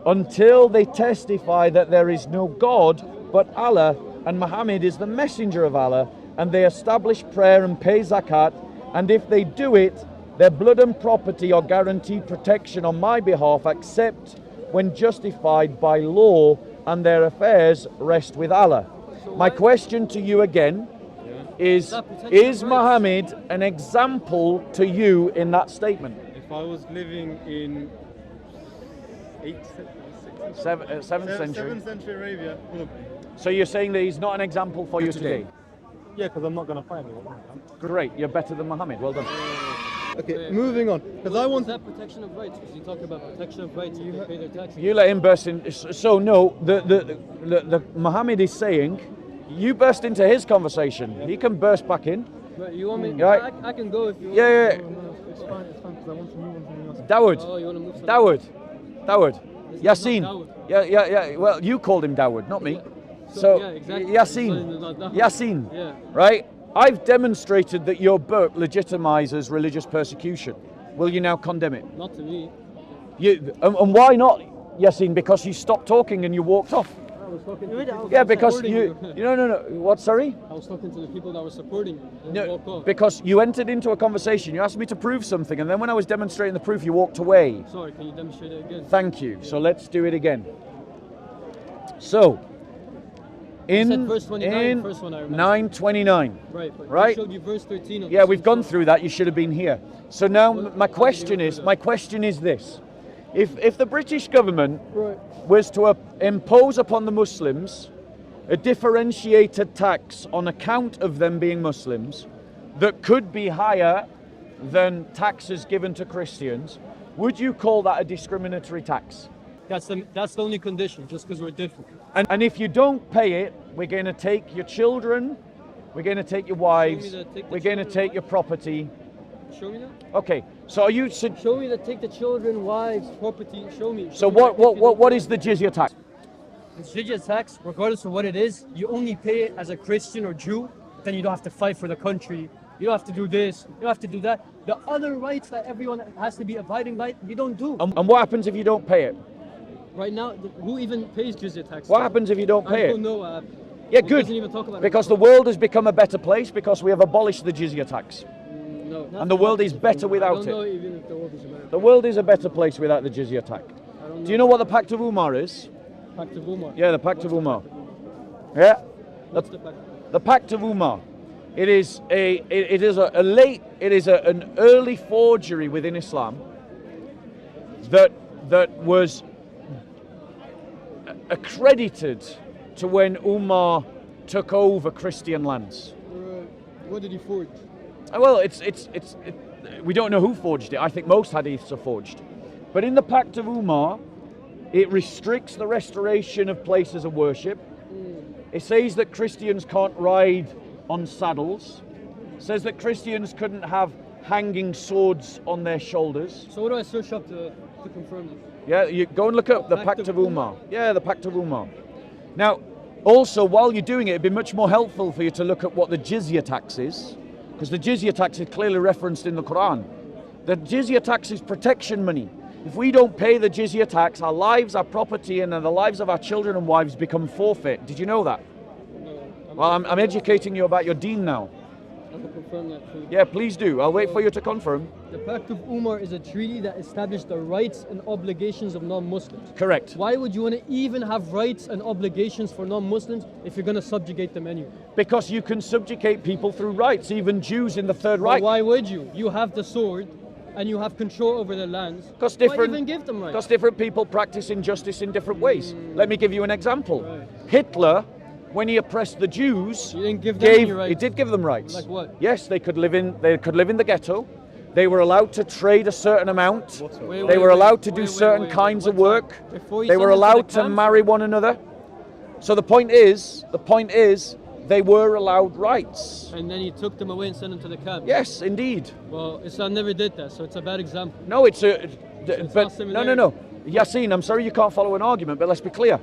until they testify that there is no God but Allah, and Muhammad is the messenger of Allah, and they establish prayer and pay zakat, and if they do it, their blood and property are guaranteed protection on my behalf, except when justified by law, and their affairs rest with Allah." My question to you again is Muhammad an example to you in that statement? If I was living in 7th century. 7th century Arabia, So you're saying that he's not an example for you today? yeah, because I'm not going to find anyone. Great, you're better than Muhammad. Well done. Okay, moving on. Because I want Is that protection of rights? Because you talk about protection of rights, you pay their taxes. You let him burst in. So no, the Muhammad is saying, you burst into his conversation. He can burst back in. But you want me? Right. I can go if you want. Yeah. It's fine, because I want to move on to something else. Dawood. Oh, you want to move? Dawood. This is Yassine. not Dawood. Yeah. Well, you called him Dawood, not me. So yeah, exactly. Yassine. So it's not Dawood. Yassine. Yeah. Right? I've demonstrated that your book legitimizes religious persecution. Will you now condemn it? Not to me. And why not, Yasin? Because you stopped talking and you walked off. I was talking to the people Yeah, that were because supporting you no. What? Sorry. I was talking to the people that were supporting you. Then you No, walked off. because you entered into a conversation. You asked me to prove something, and then when I was demonstrating the proof, you walked away. Sorry, can you demonstrate it again? Thank you. So let's do it again. So, in said verse 29, first one I remember. 9:29. Right, but Right. I showed you verse 13 of the Yeah, same we've gone surah. through that. You should have been here. So now Well, my how question did you is, do that? my question is this: if the British government Right. was to impose upon the Muslims a differentiated tax on account of them being Muslims that could be higher than taxes given to Christians, would you call that a discriminatory tax? That's the only condition, just because we're different. And if you don't pay it, we're going to take your children, we're going to take your wives, take the we're going to children, take your property. Show me that. Okay, so are you? Show me that. Take the children, wives, property. Show me. So Show me what is the jizya tax? The jizya tax, regardless of what it is, you only pay it as a Christian or Jew. Then you don't have to fight for the country. You don't have to do this. You don't have to do that. The other rights that everyone has to be abiding by, you don't do. And what happens if you don't pay it? Right now, who even pays jizya tax? What happens if you don't pay I don't it? know. Yeah, it good. doesn't even talk about it. Because the world has become a better place because we have abolished the jizya tax. No. And the world is better I without don't know it. even if the world is America. The world is a better place without the jizya tax. I don't know. Do you know what the Pact of Umar is? Pact of Umar. Yeah, the Pact of Umar. Yeah, What's the pact? the Pact of Umar. It is an early forgery within Islam that was accredited to when Umar took over Christian lands. What did he forge? Well, we don't know who forged it. I think most hadiths are forged. But in the Pact of Umar, it restricts the restoration of places of worship. It says that Christians can't ride on saddles. It says that Christians couldn't have hanging swords on their shoulders. So what do I search up to confirm this? Yeah, you go and look up the Pact of Umar. Yeah, the Pact of Umar. Now, also, while you're doing it, it'd be much more helpful for you to look at what the jizya tax is, because the jizya tax is clearly referenced in the Quran. The jizya tax is protection money. If we don't pay the jizya tax, our lives, our property, and the lives of our children and wives become forfeit. Did you know that? No. Well, I'm educating you about your deen now. I can confirm that too. Yeah, please do. I'll wait for you to confirm. The Pact of Umar is a treaty that established the rights and obligations of non-Muslims. Correct. Why would you want to even have rights and obligations for non-Muslims if you're going to subjugate them anyway? Because you can subjugate people through rights, even Jews in the Third But Reich. why would you? You have the sword and you have control over their lands. Because Why even give them rights? different people practice injustice in different ways. Let me give you an example. Right. Hitler, when he oppressed the Jews, You didn't give them any rights. he did give them rights. Like what? Yes, they could live in the ghetto. They were allowed to trade a certain amount. They were allowed to do certain kinds of work. Before you They send were them to the allowed to camps? marry one another. So the point is, they were allowed rights. And then he took them away and sent them to the camp. Yes, indeed. Well, Islam never did that, so it's a bad example. No, it's a. not But similarity. no. Yasin, I'm sorry you can't follow an argument, but let's be clear.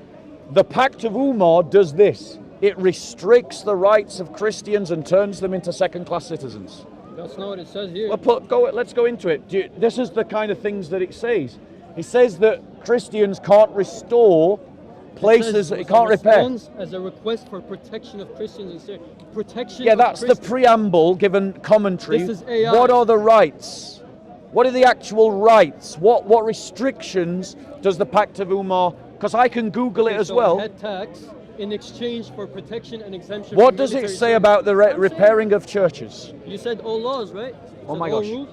The Pact of Umar does this. It restricts the rights of Christians and turns them into second-class citizens. That's not what it says here. Let's go into it. This is the kind of things that it says. It says that Christians can't restore places, it can't repair. As a request for protection of Christians and Syria. Protection Yeah, of that's the Christians. preamble given commentary. This is AI. What are the rights? What are the actual rights? What restrictions does the Pact of Umar? Because I can Google it as So well. head tax in exchange for protection and exemption. What from does it military say service. about the I'm saying- repairing of churches? You said all laws, right? Oh said my all gosh. rules.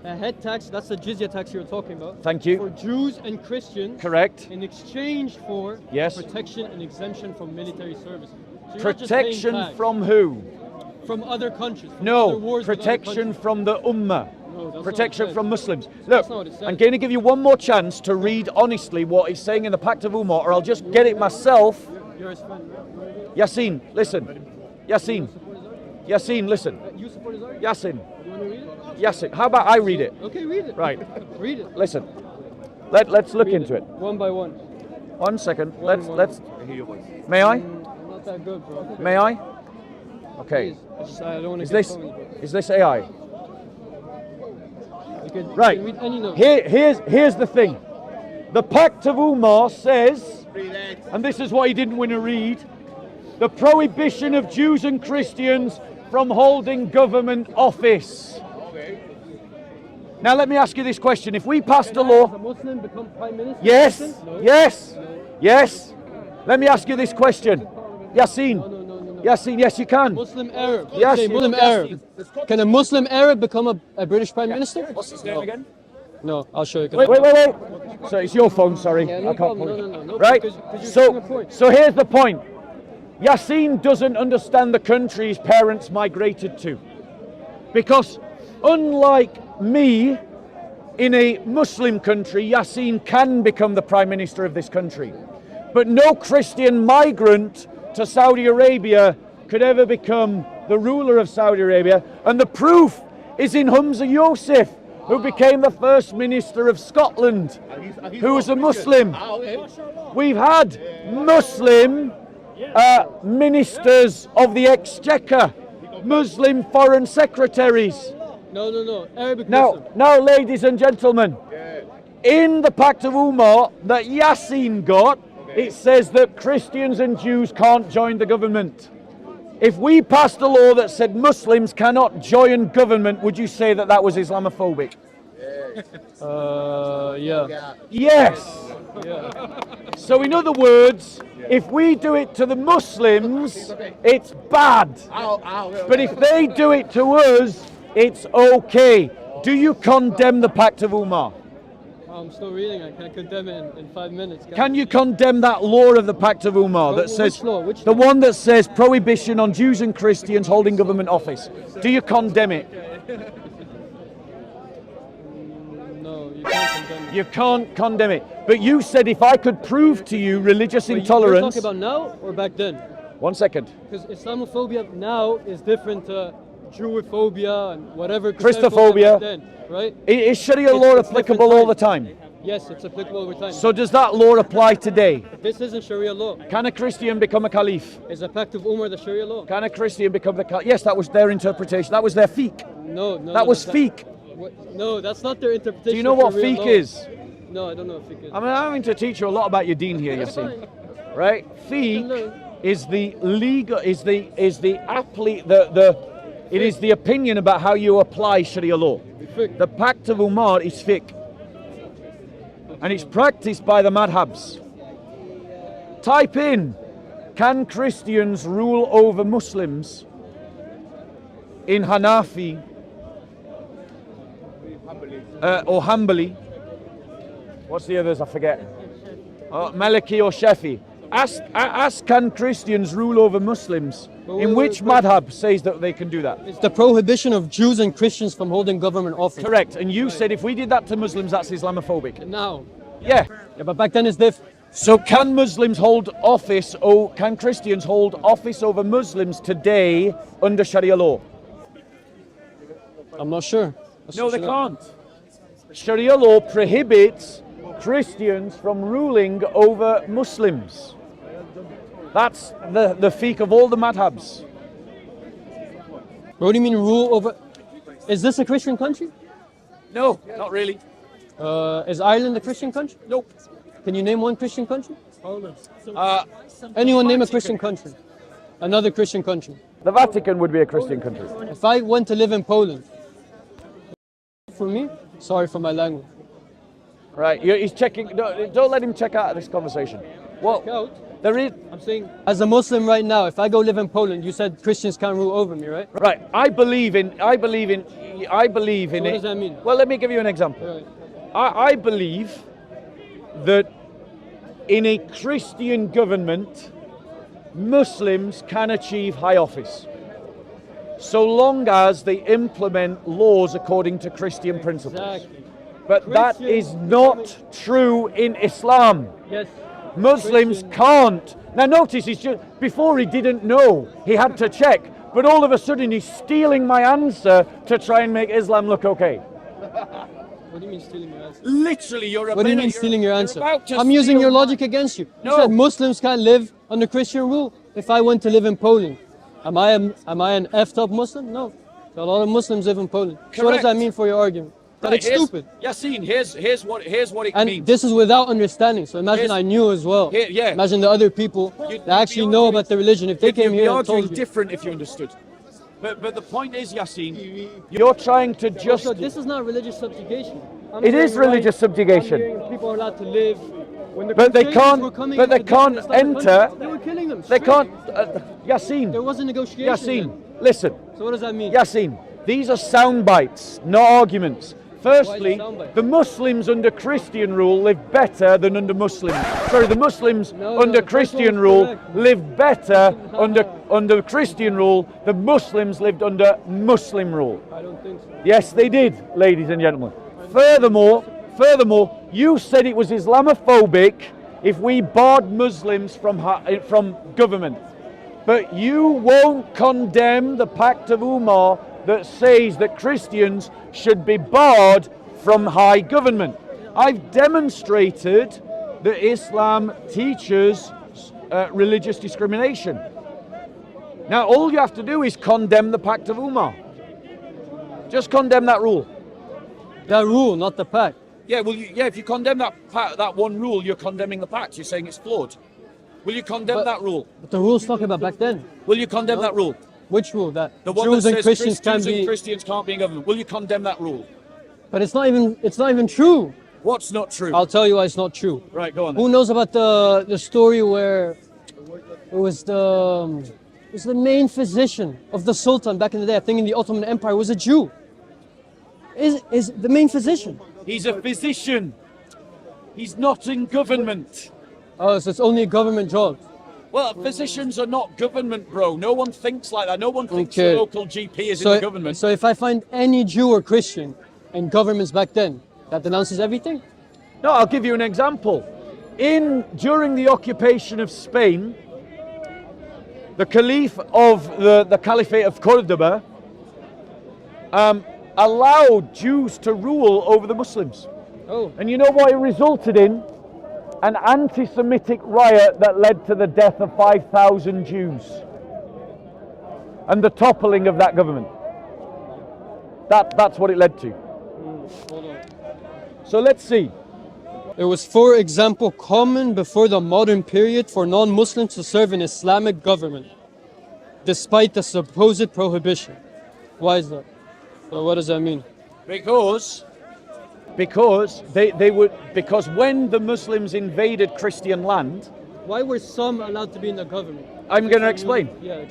A head tax, that's the jizya tax you were talking about. Thank you. For Jews and Christians. Correct. In exchange for Yes. protection and exemption from military service. So you're not just paying Protection tax. from who? From other countries. From other No, wars with other protection countries. from the Ummah. No, that's not Protection what it from says. Muslims. Look, That's not what it says. I'm going to give you one more chance to read honestly what it's saying in the Pact of Umar, or I'll just get it myself. You're his friend, right? Yasin, listen. Yasin. Yasin, listen. You support his argument? Yasin. You want to read it? Yasin. How about I read it? Okay, read it. Right. Read it. Listen. Let's look Read into it. One by one. 1 second. One. Let's. May I? I'm not that good, bro. May I? Okay. Please. I don't want to Is get this phones, bro. is this AI? You can Right. read any note. Here's the thing. The Pact of Umar says, and this is what he didn't win a read, the prohibition of Jews and Christians from holding government office. Now let me ask you this question. If we passed a As a law... Muslim become prime minister? Yes, No. yes, yes. Let me ask you this question. Yassine. No. Yassine, yes you can. Muslim Arab. Yes, Okay, Muslim Arab. Can a Muslim Arab become a British prime minister? What's his name again? No, I'll show you. Wait. So it's your phone, sorry. Yeah, I no can't problem. point. No, Right? because you're making a point. So here's the point. Yassine doesn't understand the country his parents migrated to. Because unlike me, in a Muslim country, Yassine can become the Prime Minister of this country. But no Christian migrant to Saudi Arabia could ever become the ruler of Saudi Arabia. And the proof is in Humza Yusuf, who became the First Minister of Scotland, who was a Muslim. We've had Muslim ministers of the Exchequer, Muslim foreign secretaries. No. Arabic Muslim. Now, ladies and gentlemen, in the Pact of Umar that Yassine got, it says that Christians and Jews can't join the government. If we passed a law that said Muslims cannot join government, would you say that that was Islamophobic? Yeah. Yes. So in other words, if we do it to the Muslims, it's bad. But if they do it to us, it's okay. Do you condemn the Pact of Umar? I'm still reading. I can't condemn it in 5 minutes. Can you condemn that law of the Pact of Umar that says, Which law? Which the law? one that says prohibition on Jews and Christians holding government office? Do you condemn it? No, you can't condemn it. You can't condemn it. But you said if I could prove to you religious Wait, intolerance... You're talking about now or back then? 1 second. Because Islamophobia now is different to Jewophobia and whatever. Christophobia. Back then, right? Is Sharia law It's applicable different all the time? Yes, it's applicable over time. So does that law apply today? This isn't Sharia law. Can a Christian become a caliph? Is a Pact of Umar the Sharia law? Can a Christian become the caliph? Yes, that was their interpretation. That was their fiqh. No. That was fiqh. No, that's not their interpretation. Do you know of what Sharia fiqh law. is? No, I don't know what fiqh is. I'm having to teach you a lot about your deen here, you see. Right? Fiqh is the legal, it is the opinion about how you apply Sharia law. The Pact of Umar is fiqh. And it's practiced by the madhabs. Type in, can Christians rule over Muslims in Hanafi or Hanbali? What's the others? I forget. Maliki or Shafi. Ask can Christians rule over Muslims? In which madhab says that they can do that? It's the prohibition of Jews and Christians from holding government office. Correct. And you said if we did that to Muslims, that's Islamophobic. Now. Yeah. Yeah, but back then it's different. So can Muslims hold office, or can Christians hold office over Muslims today under Sharia law? I'm not sure. No, they can't. Sharia law prohibits Christians from ruling over Muslims. That's the fiqh of all the madhabs. What do you mean rule over? Is this a Christian country? No, not really. Is Ireland a Christian country? Nope. Can you name one Christian country? Anyone name a Christian country? Another Christian country. The Vatican would be a Christian country. If I went to live in Poland, for me, sorry for my language. Right, he's checking. Don't let him check out of this conversation. Well, there is. I'm saying, as a Muslim right now, if I go live in Poland, you said Christians can't rule over me, right? Right. I believe in So it. what does that mean? Well, let me give you an example. Right. I believe that in a Christian government, Muslims can achieve high office, so long as they implement laws according to Christian principles. Exactly. But that is not true in Islam. Yes. Muslims Christian. can't. Now notice, he's just, before he didn't know, he had to check, but all of a sudden he's stealing my answer to try and make Islam look okay. What do you mean stealing your answer? Literally, What do you mean stealing your answer? about to I'm using steal your my- logic against you. You No. said Muslims can't live under Christian rule. If I went to live in Poland, am I an effed up Muslim? No. A lot of Muslims live in Poland. So what does that Correct. mean for your argument? that Right, it's stupid. Yassine, here's what it And means. this is without understanding. So imagine Here's- I knew as well. yeah. Imagine the other people You'd that actually be know arguing- about the religion. If they came you'd be here and arguing told you. different if you understood. But the point is, Yassine, you're trying to just. So this is not religious subjugation. It is religious subjugation. I'm hearing people are allowed to live. When the But they Crusades can't. were coming But they into different can't Islamic enter. countries, they were killing them. They straight. can't. Yassine. There was a negotiation. Yassine, then. listen. So what does that mean? Yassine, these are sound bites, not arguments. Firstly, sound bites? the Muslims under Christian rule live better than under Muslims. Sorry, the Muslims No, under the first Christian one's rule correct. live better under Christian rule. The Muslims lived under Muslim rule. I don't think so. Yes, they did, ladies and gentlemen. Furthermore, you said it was Islamophobic if we barred Muslims from government. But you won't condemn the Pact of Umar that says that Christians should be barred from high government. I've demonstrated that Islam teaches religious discrimination. Now, all you have to do is condemn the Pact of Umar. Just condemn that rule. That rule, not the pact. Yeah, well, if you condemn that one rule, you're condemning the pact. You're saying it's flawed. Will you condemn that rule? But the rule's talking about back then. Will you condemn that rule? Which rule? That The one Jews that and says Christians can Jews and be. Christians can't be in government. Will you condemn that rule? But it's not even true. What's not true? I'll tell you why it's not true. Right, go on. Who knows about the story where it was the main physician of the Sultan back in the day? I think in the Ottoman Empire was a Jew. Is the main physician? He's a physician. He's not in government. Oh, so it's only a government job. Well, physicians are not government, bro. No one thinks like that. No one thinks Okay. the local GP is in the government. So if I find any Jew or Christian in governments back then, that denounces everything? No, I'll give you an example. During the occupation of Spain, the Caliph of the Caliphate of Cordoba allowed Jews to rule over the Muslims. Oh, And you know what it resulted in? An anti-Semitic riot that led to the death of 5,000 Jews and the toppling of that government. That's what it led to. hold on. So let's see. It was, for example, common before the modern period for non-Muslims to serve in Islamic government, despite the supposed prohibition. Why is that? So what does that mean? Because because when the Muslims invaded Christian land, Why were some allowed to be in the government? I'm going to explain. Yeah,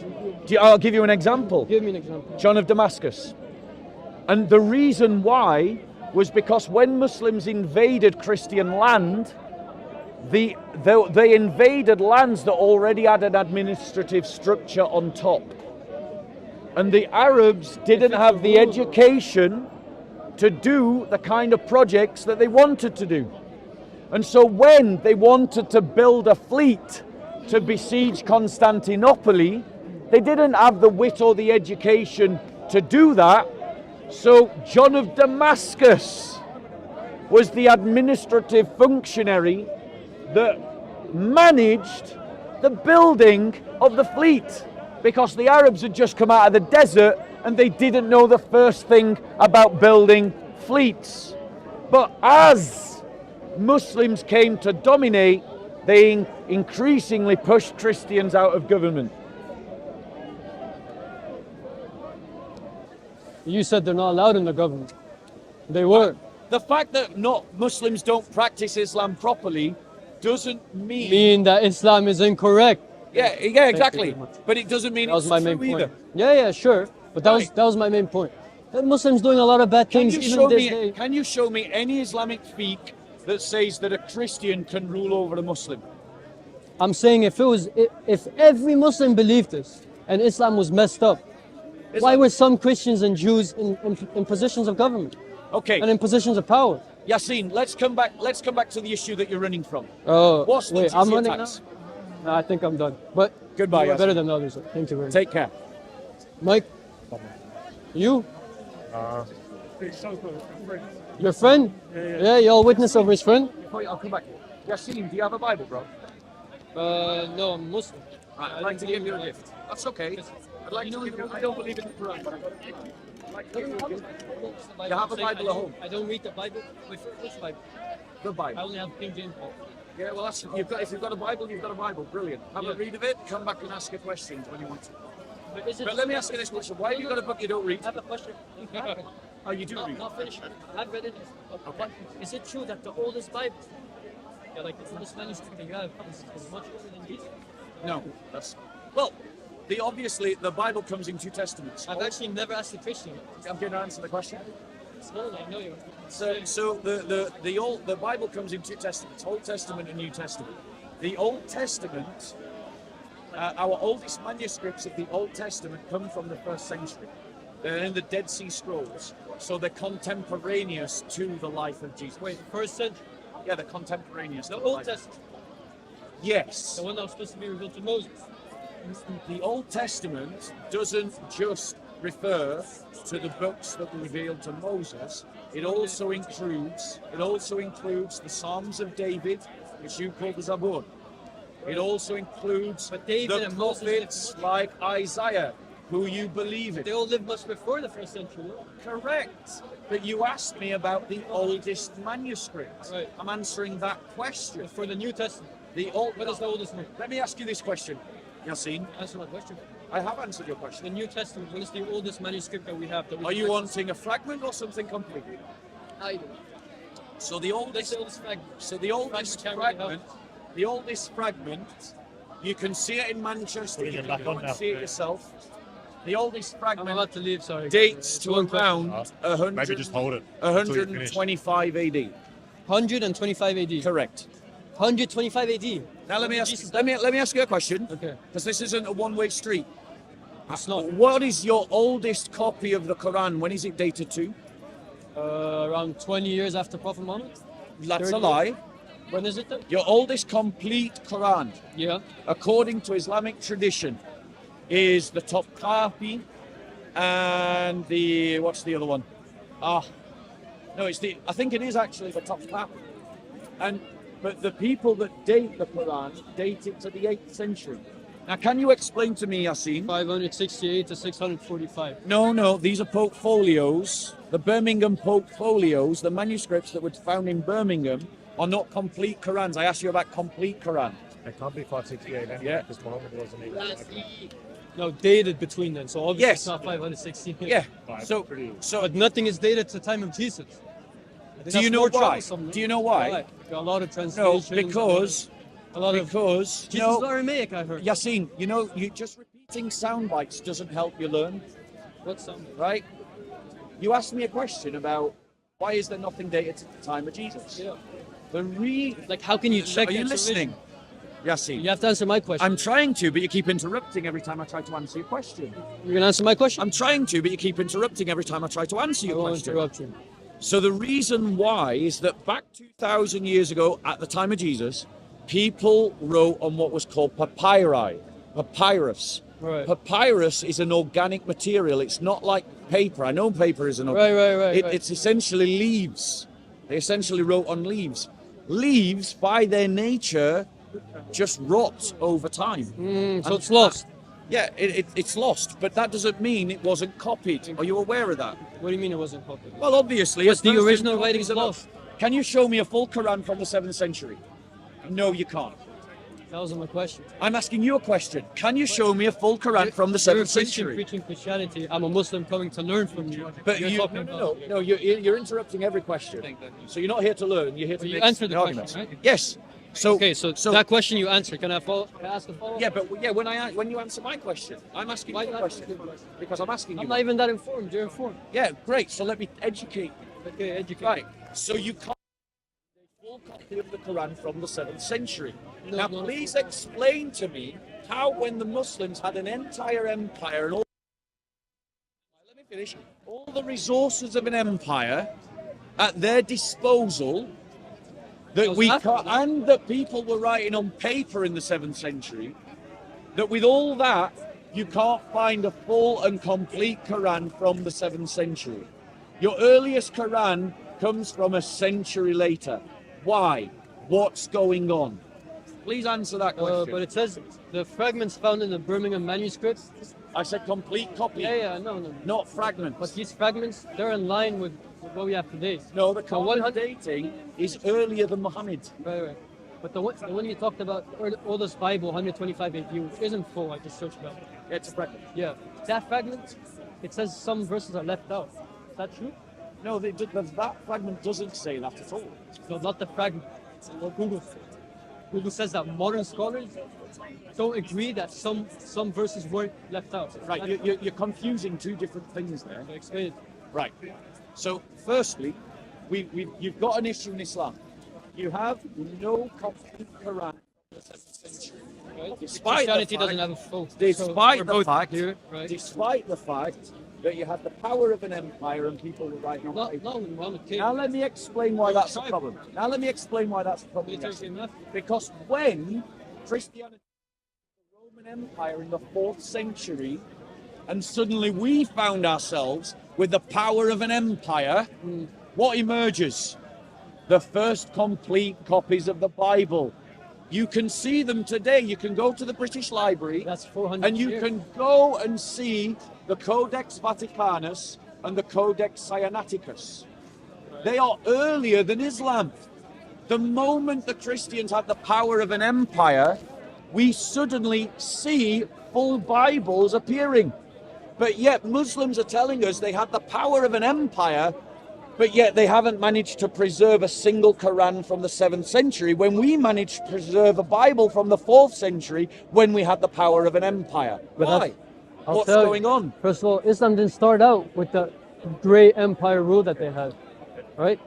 I'll give you an example. give me an example. John of Damascus. And the reason why was because when Muslims invaded Christian land, they invaded lands that already had an administrative structure on top. And the Arabs didn't have the education to do the kind of projects that they wanted to do. And so when they wanted to build a fleet to besiege Constantinople, they didn't have the wit or the education to do that. So John of Damascus was the administrative functionary that managed the building of the fleet, because the Arabs had just come out of the desert and they didn't know the first thing about building fleets. But as Muslims came to dominate, they increasingly pushed Christians out of government. You said they're not allowed in the government. They were. The fact that not Muslims don't practice Islam properly doesn't Mean that Islam is incorrect. Yeah, exactly. very much. But it doesn't mean That was it's my true main either. point. Yeah, sure. But that was my main point. That Muslims doing a lot of bad Can things you even show this me? day. Can you show me any Islamic fiqh that says that a Christian can rule over a Muslim? I'm saying if every Muslim believed this and Islam was messed up, why were some Christians and Jews in positions of government Okay, and in positions of power? Yassine, let's come back to the issue that you're running from. Oh, What's the wait, I'm jizya running tax? now? No, I think I'm done. But Goodbye, you are Yasin. better than the others. Thank you very much. Take care. Mike, you? Your friend? Yeah, y'all witness over his friend? I'll come back. Yassine, do you have a Bible, bro? No, I'm Muslim. Right, I'd like to give you a lift. That's okay. I'd like to give you. I don't believe in the Quran, but You have a Bible at home? I don't read the Bible. Which Bible? The I Bible. only have King James. Yeah, well, that's, if you've got a Bible, you've got a Bible. Brilliant. Have a Yeah. read of it. Come back and ask your questions when you want to. But, is it But let me ask you this question: why have you got a book you don't read? I have a question. Oh, you do Not, read. not finished. I've read it. Okay. Is it true that the oldest Bible, yeah, like the oldest manuscript that you have, is much older than Jesus? No, that's well. Obviously the Bible comes in two testaments. I've actually never asked a Christian. I'm going to answer the question. No, I know you. So the Bible comes in two testaments: Old Testament and New Testament. The Old Testament, our oldest manuscripts of the Old Testament come from the 1st century. They're in the Dead Sea Scrolls, so they're contemporaneous to the life of Jesus. Wait, first century, Yeah, they're contemporaneous. the to Old life. Testament, Yes. the one that was supposed to be revealed to Moses. The Old Testament doesn't just refer to the books that were revealed to Moses. It also includes the Psalms of David, which you call the Zabur. It also includes But David the and Moses prophets like Isaiah, who you believe in. They all lived much before the first century. No? Correct. But you asked me about the oldest manuscript. Right. I'm answering that question. For the New Testament, what is the oldest one? Let me ask you this question, Yassine. Answer my question. I have answered your question. The New Testament, what is the oldest manuscript that we have? That we Are you can wanting a fragment or something complete? I do. So the That's oldest, the oldest fragment. so the oldest Fragment can't really fragment, the oldest fragment, you can see it in Manchester. You can go and see it yourself. The oldest I'm fragment about to leave, sorry. dates It's to one question. around 100, Maybe just hold it until you finish. 125 AD. 125 AD. Correct. 125 AD. Now let me ask you a question. Okay. Because this isn't a one-way street. It's not. What is your oldest copy of the Quran? When is it dated to? Around 20 years after Prophet Muhammad. That's a 30. lie. When is it then? Your oldest complete Quran, Yeah. according to Islamic tradition, is the top copy and what's the other one? No, I think it is actually the top copy. But the people that date the Quran date it to the 8th century. Now, can you explain to me, Yassine? 568 to 645. No, these are Pope folios. The Birmingham Pope folios, the manuscripts that were found in Birmingham, are not complete Qurans. I asked you about complete Quran. It can't be 568 anyway, Yeah. because Muhammad wasn't even. No, dated between them. So obviously Yes. it's not 516. Yeah. Right, So, pretty- But nothing is dated to the time of Jesus. I think do that's you know more why? troublesome, no? Do you know why? A lot of No, translations. because a lot of Jesus Jesus is Aramaic, I heard. Yassine, you just repeating sound bites doesn't help you learn, What's some? right? You asked me a question about why is there nothing dated to the time of Jesus? Yeah. Like, how can you check? Are you that listening, Yassine? You have to answer my question. I'm trying to, but you keep interrupting every time I try to answer your question. You're gonna answer my question. I'm trying to, but you keep interrupting every time I try to answer I your won't question. interrupt you. So the reason why is that back 2,000 years ago, at the time of Jesus, people wrote on what was called papyrus. Right. Papyrus is an organic material. It's not like paper. I know paper is an Right. It's essentially leaves. They essentially wrote on leaves. Leaves, by their nature, just rot over time. So it's lost. Yeah, it's lost, but that doesn't mean it wasn't copied. Are you aware of that? What do you mean it wasn't copied? Well, obviously, But it's the first original in writing's copies of- lost. Can you show me a full Quran from the 7th century? No, you can't. That wasn't my question. I'm asking you a question. Can you show me a full Quran from the You're a 7th Christian century? preaching Christianity. I'm a Muslim coming to learn from you. But You're talking about- you're interrupting every question. So you're not here to learn. You're here to Well, you make answered the question, arguments. right? Yes. So Okay, so that question you answered. Can I ask a follow-up? yeah, but when you answer my question, I'm asking Why you a not? question because I'm asking I'm you. not even that informed. You're informed. Yeah, great. So let me educate you. Okay, educate. Right. So you can't a full copy of the Quran from the 7th century. No, Now, no. please explain to me how, when the Muslims had an entire empire and all, let me finish, all the resources of an empire at their disposal, that was we after can't, that. and that people were writing on paper in the 7th century, that with all that, you can't find a full and complete Quran from the 7th century. Your earliest Quran comes from a century later. Why? What's going on? Please answer that question. But it says the fragments found in the Birmingham manuscript I said complete copy, Yeah, no. not fragments. But these fragments, they're in line with what we have today. No, the So 100 dating is earlier than Muhammad. Right. But the one you talked about, oldest Bible, 125 AD, which isn't full, I just searched about. Yeah, it's a fragment. Yeah. That fragment, it says some verses are left out. Is that true? No, that fragment doesn't say that at all. No, not the fragment. What Google says. Google says that modern scholars don't agree that some verses weren't left out. Right, you're confusing two different things there. Explain it. Right. So, firstly, you've got an issue in Islam. You have no complete Quran in the 7th century. Right? Despite Christianity the fact, doesn't have a full. despite the fact, right? despite the fact that you had the power of an empire and people were writing on paper. No, Muhammad came. Now let me explain why that's a problem. Because when Christianity, the Roman Empire in the 4th century, and suddenly we found ourselves with the power of an empire, what emerges? The first complete copies of the Bible. You can see them today. You can go to the British Library. That's 400 and you years. can go and see the Codex Vaticanus and the Codex Sinaiticus. They are earlier than Islam. The moment the Christians had the power of an empire, we suddenly see full Bibles appearing. But yet Muslims are telling us they had the power of an empire, but yet they haven't managed to preserve a single Quran from the 7th century when we managed to preserve a Bible from the 4th century when we had the power of an empire. But Why? I'll What's tell you. going on? First of all, Islam didn't start out with the great empire rule that they had, right?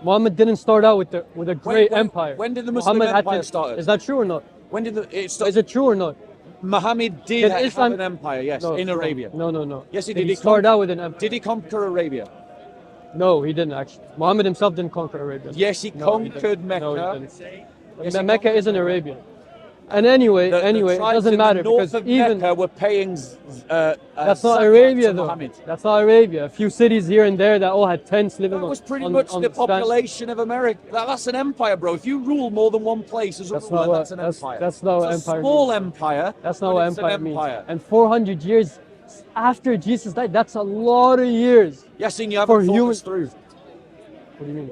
Muhammad didn't start out with a great empire. When did the Muslim Muhammad had empire start? Is that true or not? When did Is it true or not? Muhammad did Did have Islam- an empire, yes, No, in Arabia. No. Yes, he Did did. he start out with an empire? Did he conquer Arabia? No, he didn't actually. Muhammad himself didn't conquer Arabia. Yes, he No, he conquered didn't. Mecca. No, he didn't. Yes, he Mecca conquered isn't Arabia. And anyway, The it tribes doesn't in the matter north because of even Mecca were paying. that's not zakat Arabia to though. Muhammad. That's not Arabia. A few cities here and there that all had tents living That on. was pretty on- much on the stand- population of America. That's an empire, bro. If you rule more than one place as a That's ruler, not what- that's an that's- empire. that's not what It's a empire small means. empire. That's not but what it's an empire means. empire. And 400 years after Jesus died, that's a lot of years. Yes, and you For haven't thought humans- this through. What do you mean?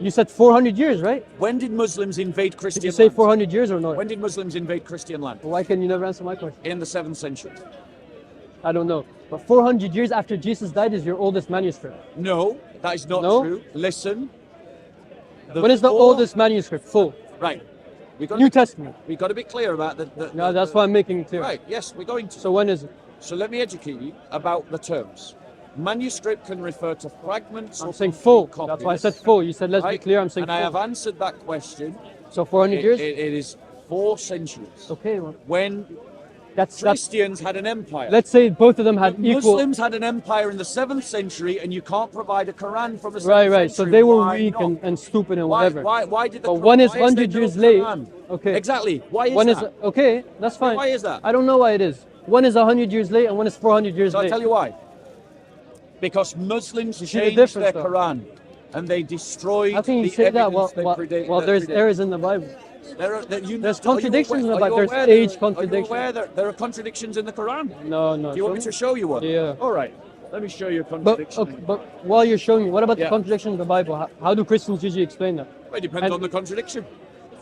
You said 400 years, right? When did Muslims invade Did Christian you say land? 400 years or not? When did Muslims invade Christian land? Why can you never answer my question? In the 7th century. I don't know. But 400 years after Jesus died is your oldest manuscript. No, that is not No? true. Listen. When is the oldest manuscript full? Right. We got New Testament. we got to be clear about No, that's why I'm making it clear. Right. Yes, we're going to. So when is it? So let me educate you about the terms. Manuscript can refer to fragments. I'm or saying complete full. copies. That's why I said full. You said let's be Right? clear. I'm saying And full. I have answered that question. So 400 years? It is 4 centuries. Okay, well, When that's. Christians had an empire. Let's say both of them had equal. Muslims had an empire in the 7th century, and you can't provide a Quran from the 7th Right. century. So they were Why weak not? and stupid and Why, whatever. why did the But Quran- one is why there 100 no years late. Quran? Okay. Exactly. Why is One that? is okay. That's fine. Why is that? I don't know why it is. One is 100 years late and one is 400 years So I'll late. tell you why. Because Muslims You see the changed difference, their though? Quran and they destroyed How can you the say that evidence while there's errors in the Bible? There's contradictions in the Bible. There's age contradictions. Are you aware that there are contradictions in the Quran? No. Do you want me to show you one? Yeah. All right. Let me show you a But contradiction. okay, but while you're showing me, what about Yeah. the contradiction in the Bible? How do Christians usually explain that? Well, it depends and- on the contradiction.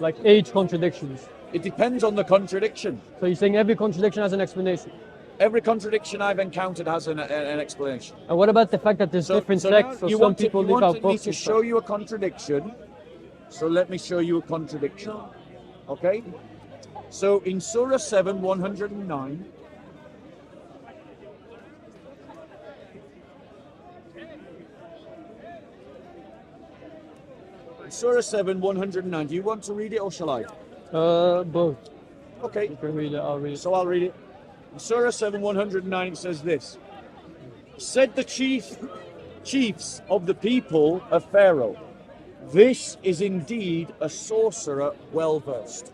Like age contradictions. It depends on the contradiction. So you're saying every contradiction has an explanation. Every contradiction I've encountered has an explanation. And what about the fact that there's different now sects? So you some want people you leave out wanted me books to and show stuff. you a contradiction. So let me show you a contradiction. Okay? So in Surah 7, 109, Surah 7, 109. Do you want to read it or shall I? Both. Okay. You can read it, I'll read it. So I'll read it. In Surah 7, 109 it says this. Said the chiefs of the people of Pharaoh, this is indeed a sorcerer well versed.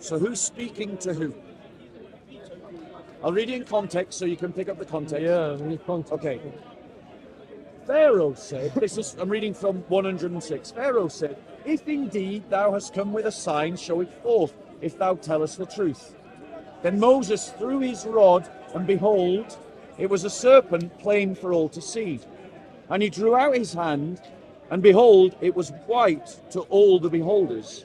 So who's speaking to who? I'll read it in context so you can pick up the context. Yeah, we need context. Okay. Pharaoh said, I'm reading from 106. Pharaoh said, if indeed thou hast come with a sign, show it forth, if thou tell us the truth. Then Moses threw his rod and behold, it was a serpent plain for all to see. And he drew out his hand, and behold, it was white to all the beholders.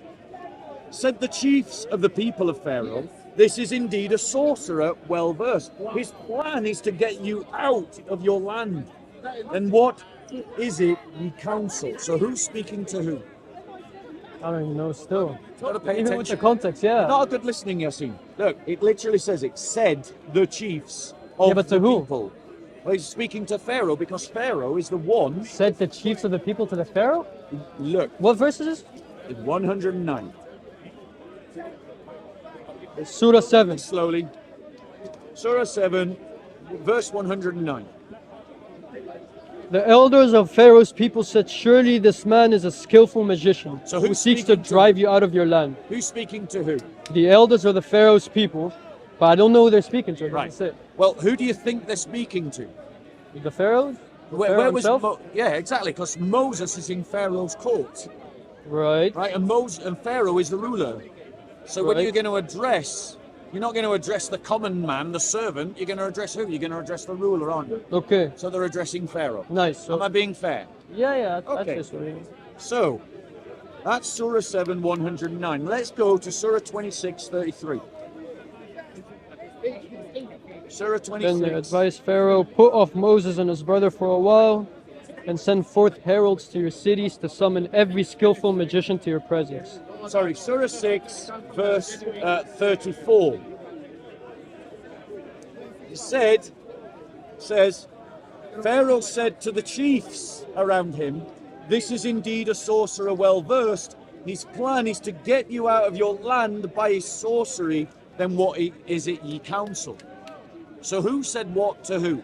Said the chiefs of the people of Pharaoh, this is indeed a sorcerer well versed. His plan is to get you out of your land. And what is it ye counsel? So who's speaking to who? I don't even know still. Gotta pay Even with the attention. context, yeah. Not a good listening, Yassine. Look, it literally says it said the chiefs of Yeah, but to the who? people. Well, he's speaking to Pharaoh because Pharaoh is the one. Said the chiefs of the people to the Pharaoh? Look, What verse is this? 109. Surah 7. Slowly. Surah 7, verse 109. The elders of Pharaoh's people said, surely this man is a skillful magician So who who's seeks to speaking to drive you out of your land. Who's speaking to who? The elders of the Pharaoh's people, but I don't know who they're speaking to. It Right. doesn't say. Well, who do you think they're speaking to? The Pharaoh? The Where, Pharaoh where was himself? yeah, exactly, because Moses is in Pharaoh's court, Right. right? And Moses and Pharaoh is the ruler. So when Right. you're going to address, you're not going to address the common man, the servant. You're going to address who? You're going to address the ruler, aren't you? Okay. So they're addressing Pharaoh. Nice. So, Am I being fair? yeah, Okay. that's this way. So that's Surah 7, 109. Let's go to Surah 26, 33. Surah Then they 26. advised Pharaoh, put off Moses and his brother for a while, and send forth heralds to your cities to summon every skillful magician to your presence. Sorry, Surah 6, verse 34. It says, Pharaoh said to the chiefs around him, this is indeed a sorcerer well versed. His plan is to get you out of your land by his sorcery. Then what is it ye counsel? So who said what to who?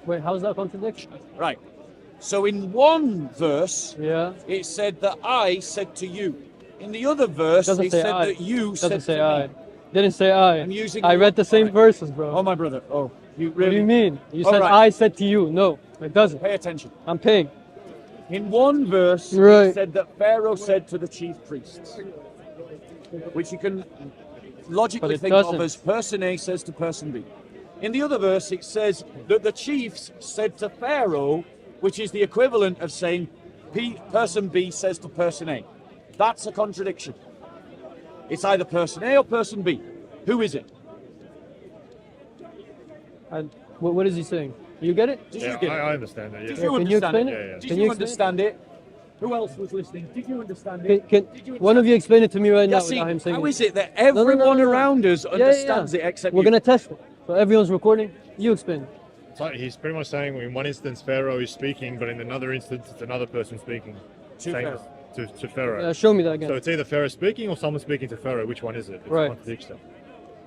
Wait, how's that contradiction? Right. So in one verse, Yeah. it said that I said to you. In the other verse, Doesn't it say said I. that you Doesn't said say to I. me. Didn't say I. I'm using I read the same Alright. verses, bro. Oh, my brother. Oh, you What do really you mean? You All said right. I said to you. No, it doesn't. pay attention. I'm paying. In one verse, Right. it said that Pharaoh said to the chief priests, which you can logically But it think of doesn't. as person A says to person B. In the other verse, it says that the chiefs said to Pharaoh, which is the equivalent of saying person B says to person A. That's a contradiction. It's either person A or person B. Who is it? And what is he saying? You get it? Did Yeah, you get it? I understand that. Did Yeah. you Can you understand explain it? it? Yeah, yeah. Did Can you you explain understand it? Who else was listening? Did you understand it? Can one of you explain it to me right now Yassine, without him saying how it? is it that No, no, no, everyone no, no. around us Yeah, yeah, understands yeah. it except We're you? gonna test it. So everyone's recording. You explain. It's like he's pretty much saying in one instance Pharaoh is speaking, but in another instance it's another person speaking. To Saying Pharaoh. To Pharaoh. Show me that again. So it's either Pharaoh speaking or someone speaking to Pharaoh. Which one is it? It's Right. a contradiction.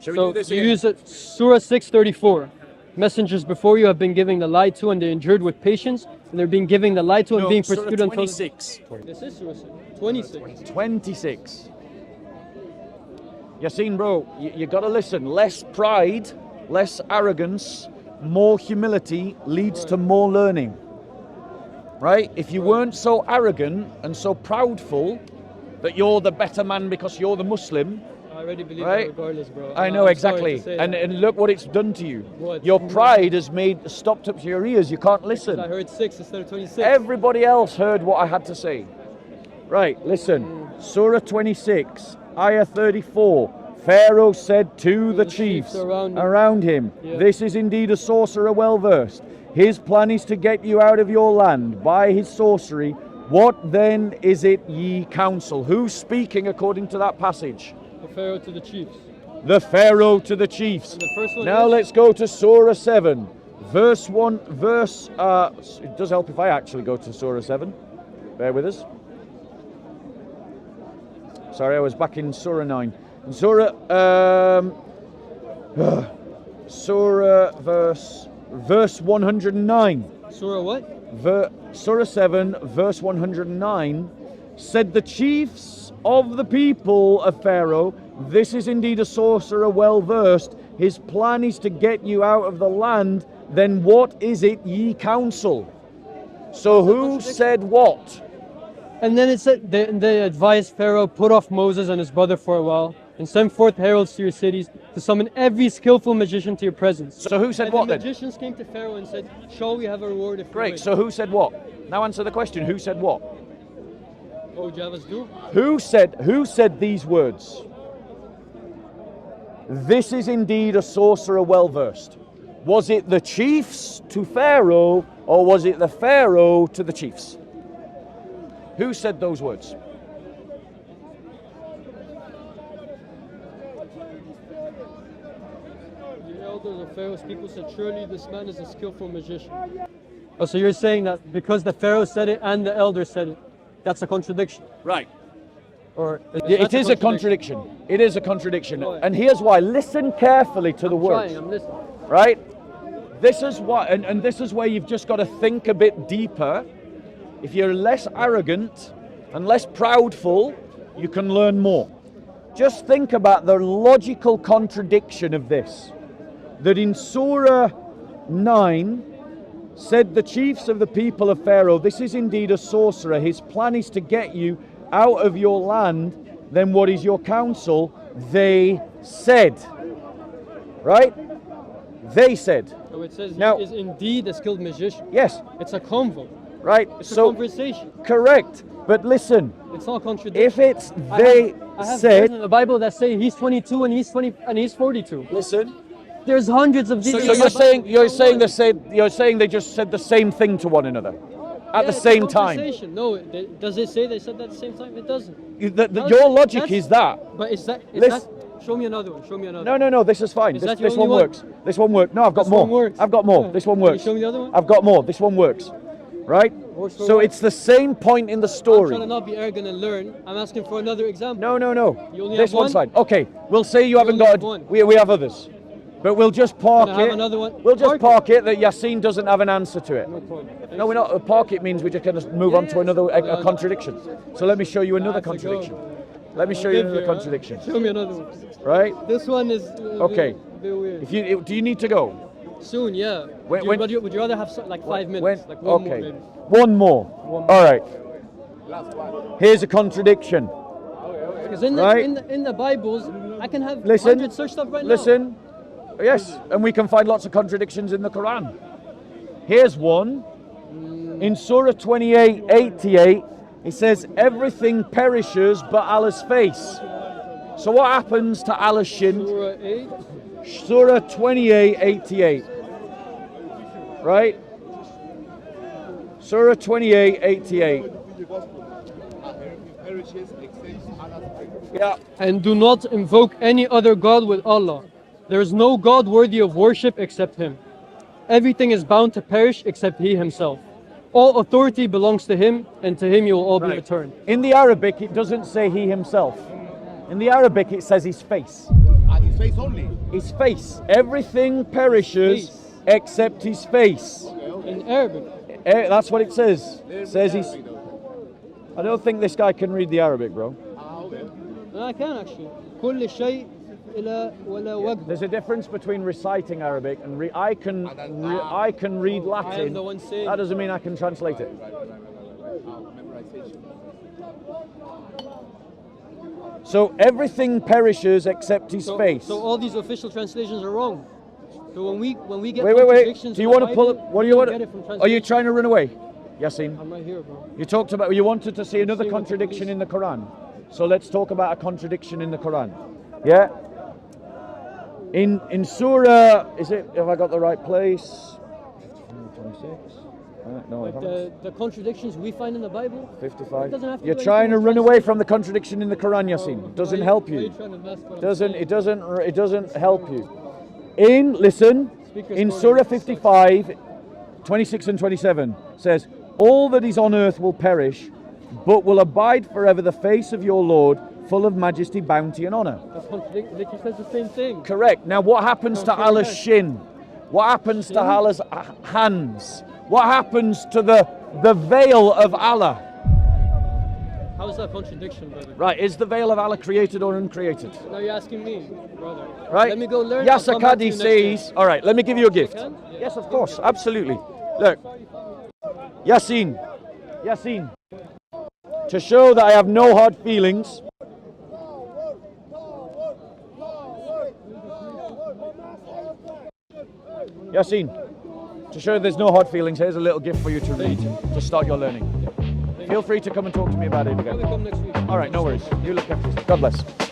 Shall we So do this you again? use it, Surah 6:34. Messengers before you have been giving the lie to, and they endured with patience, and they're being giving the lie to and No, being Surah persecuted until. 26. This is Surah 26. 26. Yassine, bro, you got to listen. Less pride, less arrogance, more humility leads to more learning. Right? If you weren't so arrogant and so proudful that you're the better man because you're the Muslim, I already believe Right? that regardless, bro. I know I'm sorry exactly. to say And, that. and look what it's done to you. What? Your pride has stopped up to your ears. You can't listen. I heard 6 instead of 26. Everybody else heard what I had to say. Right, listen. Surah 26, Ayah 34. Pharaoh said to the chiefs around him, Yeah. this is indeed a sorcerer well versed. His plan is to get you out of your land by his sorcery. What then is it ye counsel? Who's speaking according to that passage? The Pharaoh to the chiefs. The Pharaoh to the chiefs. And the first one Now is? let's go to Surah 7, verse 1. It does help if I actually go to Surah 7. Bear with us. Sorry, I was back in Surah 9. Surah verse 109. Surah what? Surah 7, verse 109, said the chiefs of the people of Pharaoh, this is indeed a sorcerer well versed. His plan is to get you out of the land. Then what is it ye counsel? So who said what? And then it said they advised Pharaoh put off Moses and his brother for a while, and send forth heralds to your cities to summon every skillful magician to your presence. So who said And what the then? magicians came to Pharaoh and said, shall we have a reward if we Great. win? So who said what? Now answer the question. Who said what? Oh, Javas do? Who said these words? This is indeed a sorcerer well versed. Was it the chiefs to Pharaoh, or was it the Pharaoh to the chiefs? Who said those words? The elders of Pharaoh's people said, surely this man is a skillful magician. Oh, so you're saying that because the Pharaoh said it and the elders said it, that's a contradiction? Right. Or It is a contradiction. It is a contradiction. And here's why. Listen carefully to the words. I'm listening. Right? This is what, and this is where you've just got to think a bit deeper. If you're less arrogant and less proudful, you can learn more. Just think about the logical contradiction of this. That in Surah 9 said the chiefs of the people of Pharaoh, this is indeed a sorcerer. His plan is to get you out of your land. Then what is your counsel? They said. Right? They said. So it says Now- he is indeed a skilled magician. Yes. It's a convo. Right? It's a So, conversation. correct. But listen, It's not a contradiction. if it's I they have said, verses in the Bible that say he's 22 and he's 20 and he's 42. listen. There's hundreds of these. So you're saying they just said the same thing to one another at the same time. No, does it say they said that at the same time? It doesn't. Your logic is that. But is that? Listen- Show me another one. Show me another. No. This is fine. Is This, that your this one only one? works. This one works. No, I've got This more. one works. I've got more. Yeah. This one Can works. you show me the other one? I've got more. This one works. Right? Works for So what? it's the same point in the I'm story. trying to not be arrogant and learn. I'm asking for another example. No. You only This have one's one? fine. Okay, we'll say you haven't only got. have one. We have others, but we'll just park Can I have it. another one? We'll just Park park it that Yassine doesn't have an answer to it. No point. No, we're not. Park it means we're just going to move on to another a contradiction. So let me show you another That's a go. contradiction. Let me show you Give another you, huh? contradiction. Show me another one. Right? This one is Okay. a bit weird. If you do, you need to go. Soon, yeah. When- would you rather have like 5 minutes? When, Like one more, okay. maybe. One more. All right. Here's a contradiction. Because in the, Right. in the Bibles, I can have Listen. 100 searched up right Listen. Yes, and we can find lots of contradictions in the Quran. Here's one. In Surah 28:88, it says, everything perishes but Allah's face. So what happens to Allah's now. shin? Surah 8. Surah 28:88. Right? Surah 28:88. Yeah. And do not invoke any other God with Allah. There is no God worthy of worship except Him. Everything is bound to perish except He Himself. All authority belongs to Him, and to Him you will all be Right. returned. In the Arabic, it doesn't say he himself. In the Arabic, it says his face. His face only. His face. Everything perishes Face. except his face. In Arabic. That's what it says. It says he's. I don't think this guy can read the Arabic, bro. And I can actually. كل شيء إلى ولا وجه. There's a difference between reciting Arabic and I can read I am Latin. the one saying. That doesn't mean I can translate it. So everything perishes except his face. So all these official translations are wrong. So when we get Wait. contradictions Do you in the want to pull? Bible, What do we you don't want? get it from Are you translation. trying to run away, Yassine? I'm right here, bro. You talked about. You wanted to see another seeing what the contradiction police- in the Quran. So let's talk about a contradiction in the Quran. Yeah. In Surah, is it? Have I got the right place? 26. No, I Like haven't. the contradictions we find in the Bible. 55. It doesn't have to You're do trying to anything run with away from the contradiction in the Quran, Yassine. translation. Doesn't Why- help why are you. trying to mess what I'm Doesn't saying? it doesn't help you. Listen, Speaker's in calling Surah me. 55, 26 and 27 says, all that is on earth will perish, but will abide forever the face of your Lord, full of majesty, bounty and honor. That's Like he says the same thing. Correct. Now what happens to Okay, Allah's yes. shin? What happens to Shin? Allah's hands? What happens to the veil of Allah? How is that contradiction, brother? Right, is the veil of Allah created or uncreated? Now you're asking me, brother. Right? Let me go learn. I'll come back to Yasakadi you next says, all right, let me give you a gift. can? Yes, of course, absolutely. Look, Yassine, to show that I have no hard feelings, Yasin, to show there's no hard feelings, here's a little gift for you to read to start your learning. Feel free to come and talk to me about it again. Come next week. All right, no worries. You look after yourself. God bless.